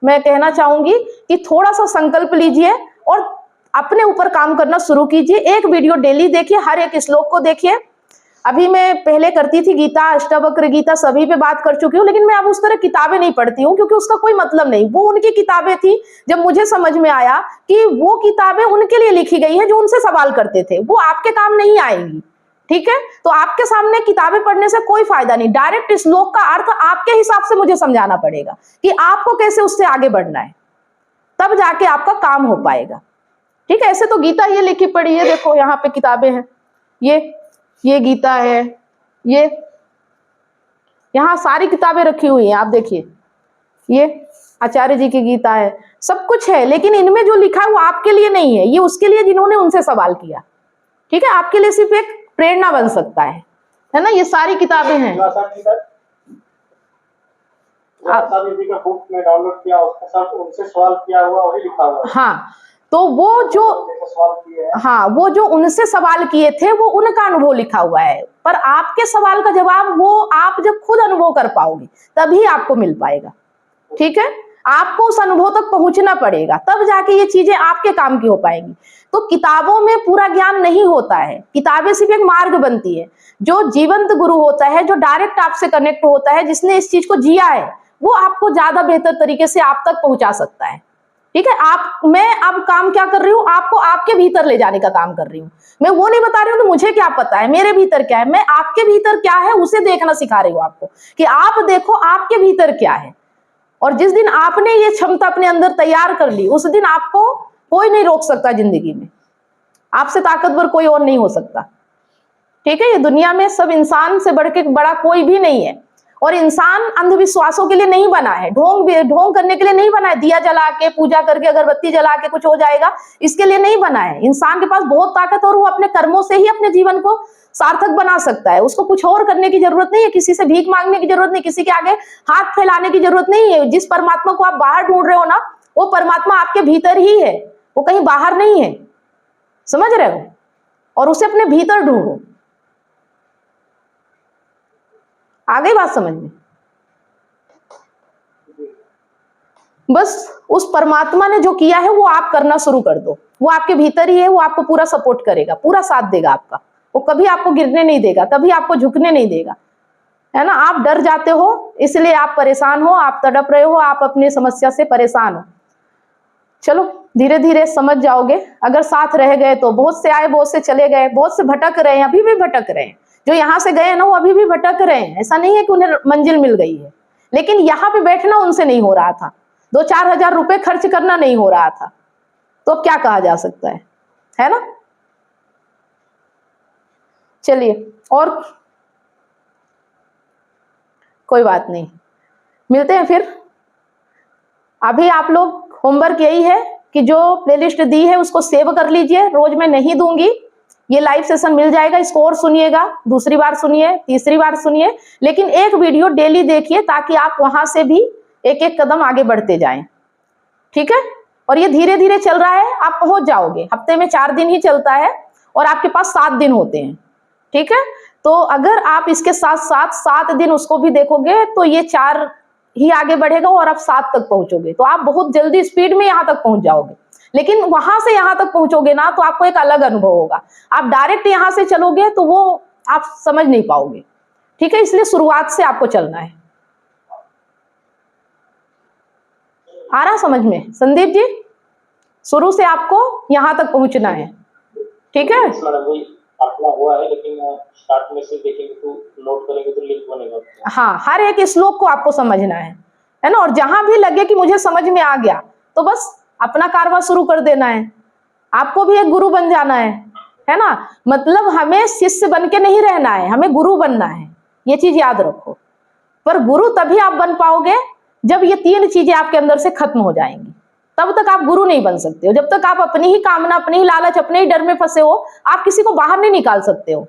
मैं कहना चाहूंगी कि थोड़ा सा संकल्प लीजिए और अपने ऊपर काम करना शुरू कीजिए। एक वीडियो डेली देखिए, हर एक श्लोक को देखिए। अभी मैं पहले करती थी गीता, अष्टवक्र गीता, सभी पे बात कर चुकी हूँ, लेकिन मैं अब उस तरह किताबें नहीं पढ़ती हूँ, क्योंकि उसका कोई मतलब नहीं। वो उनकी किताबें थी, जब मुझे समझ में आया कि वो किताबें उनके लिए लिखी गई है जो उनसे सवाल करते थे, वो आपके काम नहीं आएंगी, ठीक है। तो आपके सामने किताबें पढ़ने से कोई फायदा नहीं। डायरेक्ट श्लोक का अर्थ आपके हिसाब से मुझे समझाना पड़ेगा कि आपको कैसे उससे आगे बढ़ना है, तब जाके आपका काम हो पाएगा। ठीक है, ऐसे तो गीता ये लिखी पड़ी है, देखो यहाँ पे किताबें हैं, ये गीता है, ये यहाँ सारी किताबें रखी हुई हैं, आप देखिए, ये आचार्य जी की गीता है, सब कुछ है, लेकिन इनमें जो लिखा है वो आपके लिए नहीं है, ये उसके लिए जिन्होंने उनसे सवाल किया। ठीक है, आपके लिए सिर्फ एक प्रेरणा बन सकता है ना। ये सारी किताबें हैं, बुक में डाउनलोड किया, उसके साथ उनसे सवाल किया हुआ वही लिखा हुआ है। हाँ, तो वो जो सवाल किए हैं, हाँ, वो जो उनसे सवाल किए थे वो उनका अनुभव लिखा हुआ है, पर आपके सवाल का जवाब वो आप जब खुद अनुभव कर पाओगे तभी आपको मिल पाएगा। ठीक है, आपको उस अनुभव तक पहुंचना पड़ेगा, तब जाके ये चीजें आपके काम की हो पाएंगी। तो किताबों में पूरा ज्ञान नहीं होता है, किताबें सिर्फ एक मार्ग बनती है। जो जीवंत गुरु होता है, जो डायरेक्ट आपसे कनेक्ट होता है, जिसने इस चीज को जिया है, वो आपको ज्यादा बेहतर तरीके से आप तक पहुंचा सकता है। ठीक है, मैं अब काम क्या कर रही हूँ, आपको आपके भीतर ले जाने का काम कर रही हूँ। मैं वो नहीं बता रही हूँ कि मुझे क्या पता है, मेरे भीतर क्या है, मैं आपके भीतर क्या है उसे देखना सिखा रही हूँ आपको, कि आप देखो आपके भीतर क्या है। और जिस दिन आपने ये क्षमता अपने अंदर तैयार कर ली, उस दिन आपको कोई नहीं रोक सकता जिंदगी में, आपसे ताकतवर कोई और नहीं हो सकता। ठीक है, ये दुनिया में सब इंसान से बढ़ के बड़ा कोई भी नहीं है, और इंसान अंधविश्वासों के लिए नहीं बना है, ढोंग करने के लिए नहीं बना है, दिया जला के, पूजा करके, अगरबत्ती जला के कुछ हो जाएगा, इसके लिए नहीं बना है। इंसान के पास बहुत ताकत, और वो अपने कर्मों से ही अपने जीवन को सार्थक बना सकता है। उसको कुछ और करने की जरूरत नहीं है, किसी से भीख मांगने की जरूरत नहीं, किसी के आगे हाथ फैलाने की जरूरत नहीं है। जिस परमात्मा को आप बाहर ढूंढ रहे हो ना, वो परमात्मा आपके भीतर ही है, वो कहीं बाहर नहीं है, समझ रहे हो? और उसे अपने भीतर ढूंढो। आ गई बात समझ में? बस उस परमात्मा ने जो किया है वो आप करना शुरू कर दो, वो आपके भीतर ही है, वो आपको पूरा सपोर्ट करेगा, पूरा साथ देगा आपका, वो कभी आपको गिरने नहीं देगा, कभी आपको झुकने नहीं देगा, है ना। आप डर जाते हो, इसलिए आप परेशान हो, आप तड़प रहे हो, आप अपनी समस्या से परेशान हो। चलो धीरे धीरे समझ जाओगे, अगर साथ रह गए तो। बहुत से आए, बहुत से चले गए, बहुत से भटक रहे हैं, अभी भी भटक रहे हैं। जो यहाँ से गए ना, वो अभी भी भटक रहे हैं। ऐसा नहीं है कि उन्हें मंजिल मिल गई है, लेकिन यहाँ पे बैठना उनसे नहीं हो रहा था, 2-4 हजार रुपए खर्च करना नहीं हो रहा था, तो अब क्या कहा जा सकता है ना। चलिए, और कोई बात नहीं, मिलते हैं फिर। अभी आप लोग होमवर्क यही है कि जो प्लेलिस्ट दी है उसको सेव कर लीजिए, रोज मैं नहीं दूंगी, ये लाइव सेशन मिल जाएगा, इसको और सुनिएगा, दूसरी बार सुनिए, तीसरी बार सुनिए, लेकिन एक वीडियो डेली देखिए, ताकि आप वहां से भी एक एक कदम आगे बढ़ते जाएं। ठीक है, और ये धीरे धीरे चल रहा है, आप पहुंच जाओगे। हफ्ते में 4 दिन ही चलता है, और आपके पास 7 दिन होते हैं। ठीक है, तो अगर आप इसके साथ साथ 7 दिन उसको भी देखोगे, तो ये 4 ही आगे बढ़ेगा, और आप 7 तक पहुंचोगे, तो आप बहुत जल्दी स्पीड में यहां तक पहुंच जाओगे। लेकिन वहां से यहां तक पहुंचोगे ना, तो आपको एक अलग अनुभव होगा। आप डायरेक्ट यहां से चलोगे तो वो आप समझ नहीं पाओगे। ठीक है, इसलिए शुरुआत से आपको चलना है। आ रहा समझ में संदीप जी? शुरू से आपको यहां तक पहुंचना है। ठीक है, अपना हुआ है, लेकिन स्टार्ट में से देखेंगे तो नोट करेंगे तो लिंक बनेगा। हाँ, हर एक श्लोक को आपको समझना है ना। और जहां भी लगे कि मुझे समझ में आ गया, तो बस अपना कारवां शुरू कर देना है। आपको भी एक गुरु बन जाना है ना। मतलब हमें शिष्य बन के नहीं रहना है, हमें गुरु बनना है, ये चीज याद रखो। पर गुरु तभी आप बन पाओगे जब ये 3 चीजें आपके अंदर से खत्म हो जाएंगी, तब तक आप गुरु नहीं बन सकते हो। जब तक आप अपनी ही कामना, अपनी ही लालच, अपने ही डर में फंसे हो, आप किसी को बाहर नहीं निकाल सकते हो,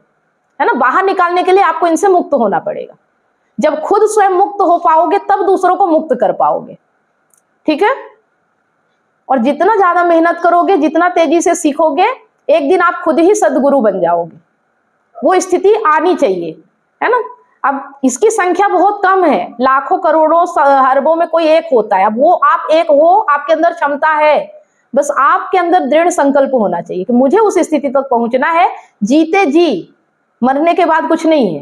है ना। बाहर निकालने के लिए आपको इनसे मुक्त होना पड़ेगा। जब खुद स्वयं मुक्त हो पाओगे, तब दूसरों को मुक्त कर पाओगे। ठीक है, और जितना ज्यादा मेहनत करोगे, जितना तेजी से सीखोगे, एक दिन आप खुद ही सदगुरु बन जाओगे। वो स्थिति आनी चाहिए, है ना। अब इसकी संख्या बहुत कम है, लाखों करोड़ों अरबों में कोई एक होता है। अब वो आप एक हो, आपके अंदर क्षमता है, बस आपके अंदर दृढ़ संकल्प होना चाहिए कि मुझे उस स्थिति तक पहुंचना है, जीते जी, मरने के बाद कुछ नहीं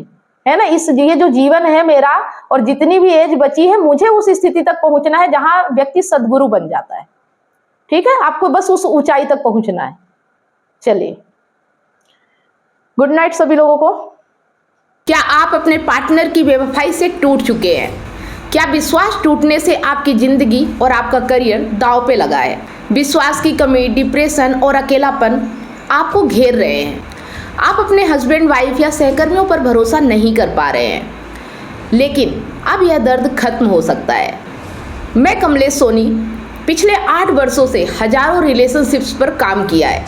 है ना। ये जो जीवन है मेरा, और जितनी भी एज बची है, मुझे उस स्थिति तक पहुंचना है जहां व्यक्ति सदगुरु बन जाता है। ठीक है, आपको बस उस ऊंचाई तक पहुंचना है। चलिए, गुड नाइट सभी लोगों को। क्या आप अपने पार्टनर की बेवफाई से टूट चुके हैं? क्या विश्वास टूटने से आपकी जिंदगी और आपका करियर दांव पे लगा है? विश्वास की कमी, डिप्रेशन और अकेलापन आपको घेर रहे हैं। आप अपने हस्बैंड, वाइफ या सहकर्मियों पर भरोसा नहीं कर पा रहे हैं, लेकिन अब यह दर्द खत्म हो सकता है। मैं कमलेश सोनी पिछले 8 वर्षों से हजारों रिलेशनशिप्स पर काम किया है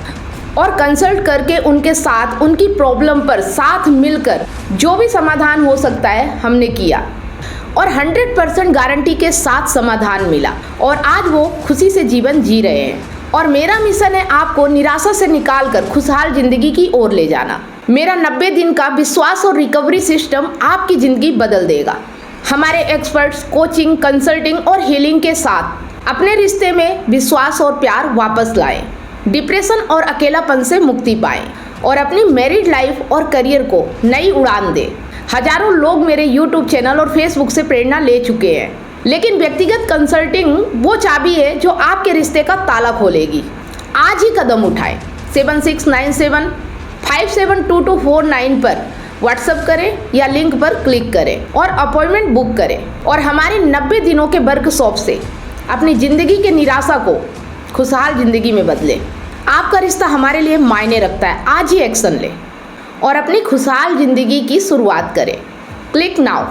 और कंसल्ट करके उनके साथ उनकी प्रॉब्लम पर साथ मिलकर जो भी समाधान हो सकता है हमने किया और 100% गारंटी के साथ समाधान मिला और आज वो खुशी से जीवन जी रहे हैं। और मेरा मिशन है आपको निराशा से निकालकर खुशहाल जिंदगी की ओर ले जाना। मेरा 90 दिन का विश्वास और रिकवरी सिस्टम आपकी जिंदगी बदल देगा। हमारे एक्सपर्ट्स कोचिंग, कंसल्टिंग और हीलिंग के साथ अपने रिश्ते में विश्वास और प्यार वापस लाएं, डिप्रेशन और अकेलापन से मुक्ति पाएं और अपनी मैरिड लाइफ और करियर को नई उड़ान दें। हजारों लोग मेरे YouTube चैनल और Facebook से प्रेरणा ले चुके हैं, लेकिन व्यक्तिगत कंसल्टिंग वो चाबी है जो आपके रिश्ते का ताला खोलेगी। आज ही कदम उठाएं। 7697572249 पर व्हाट्सएप करें या लिंक पर क्लिक करें और अपॉइंटमेंट बुक करें और हमारे 90 दिनों के वर्कशॉप से अपनी ज़िंदगी के निराशा को खुशहाल ज़िंदगी में बदलें। आपका रिश्ता हमारे लिए मायने रखता है। आज ही एक्शन लें और अपनी खुशहाल ज़िंदगी की शुरुआत करें। Click now.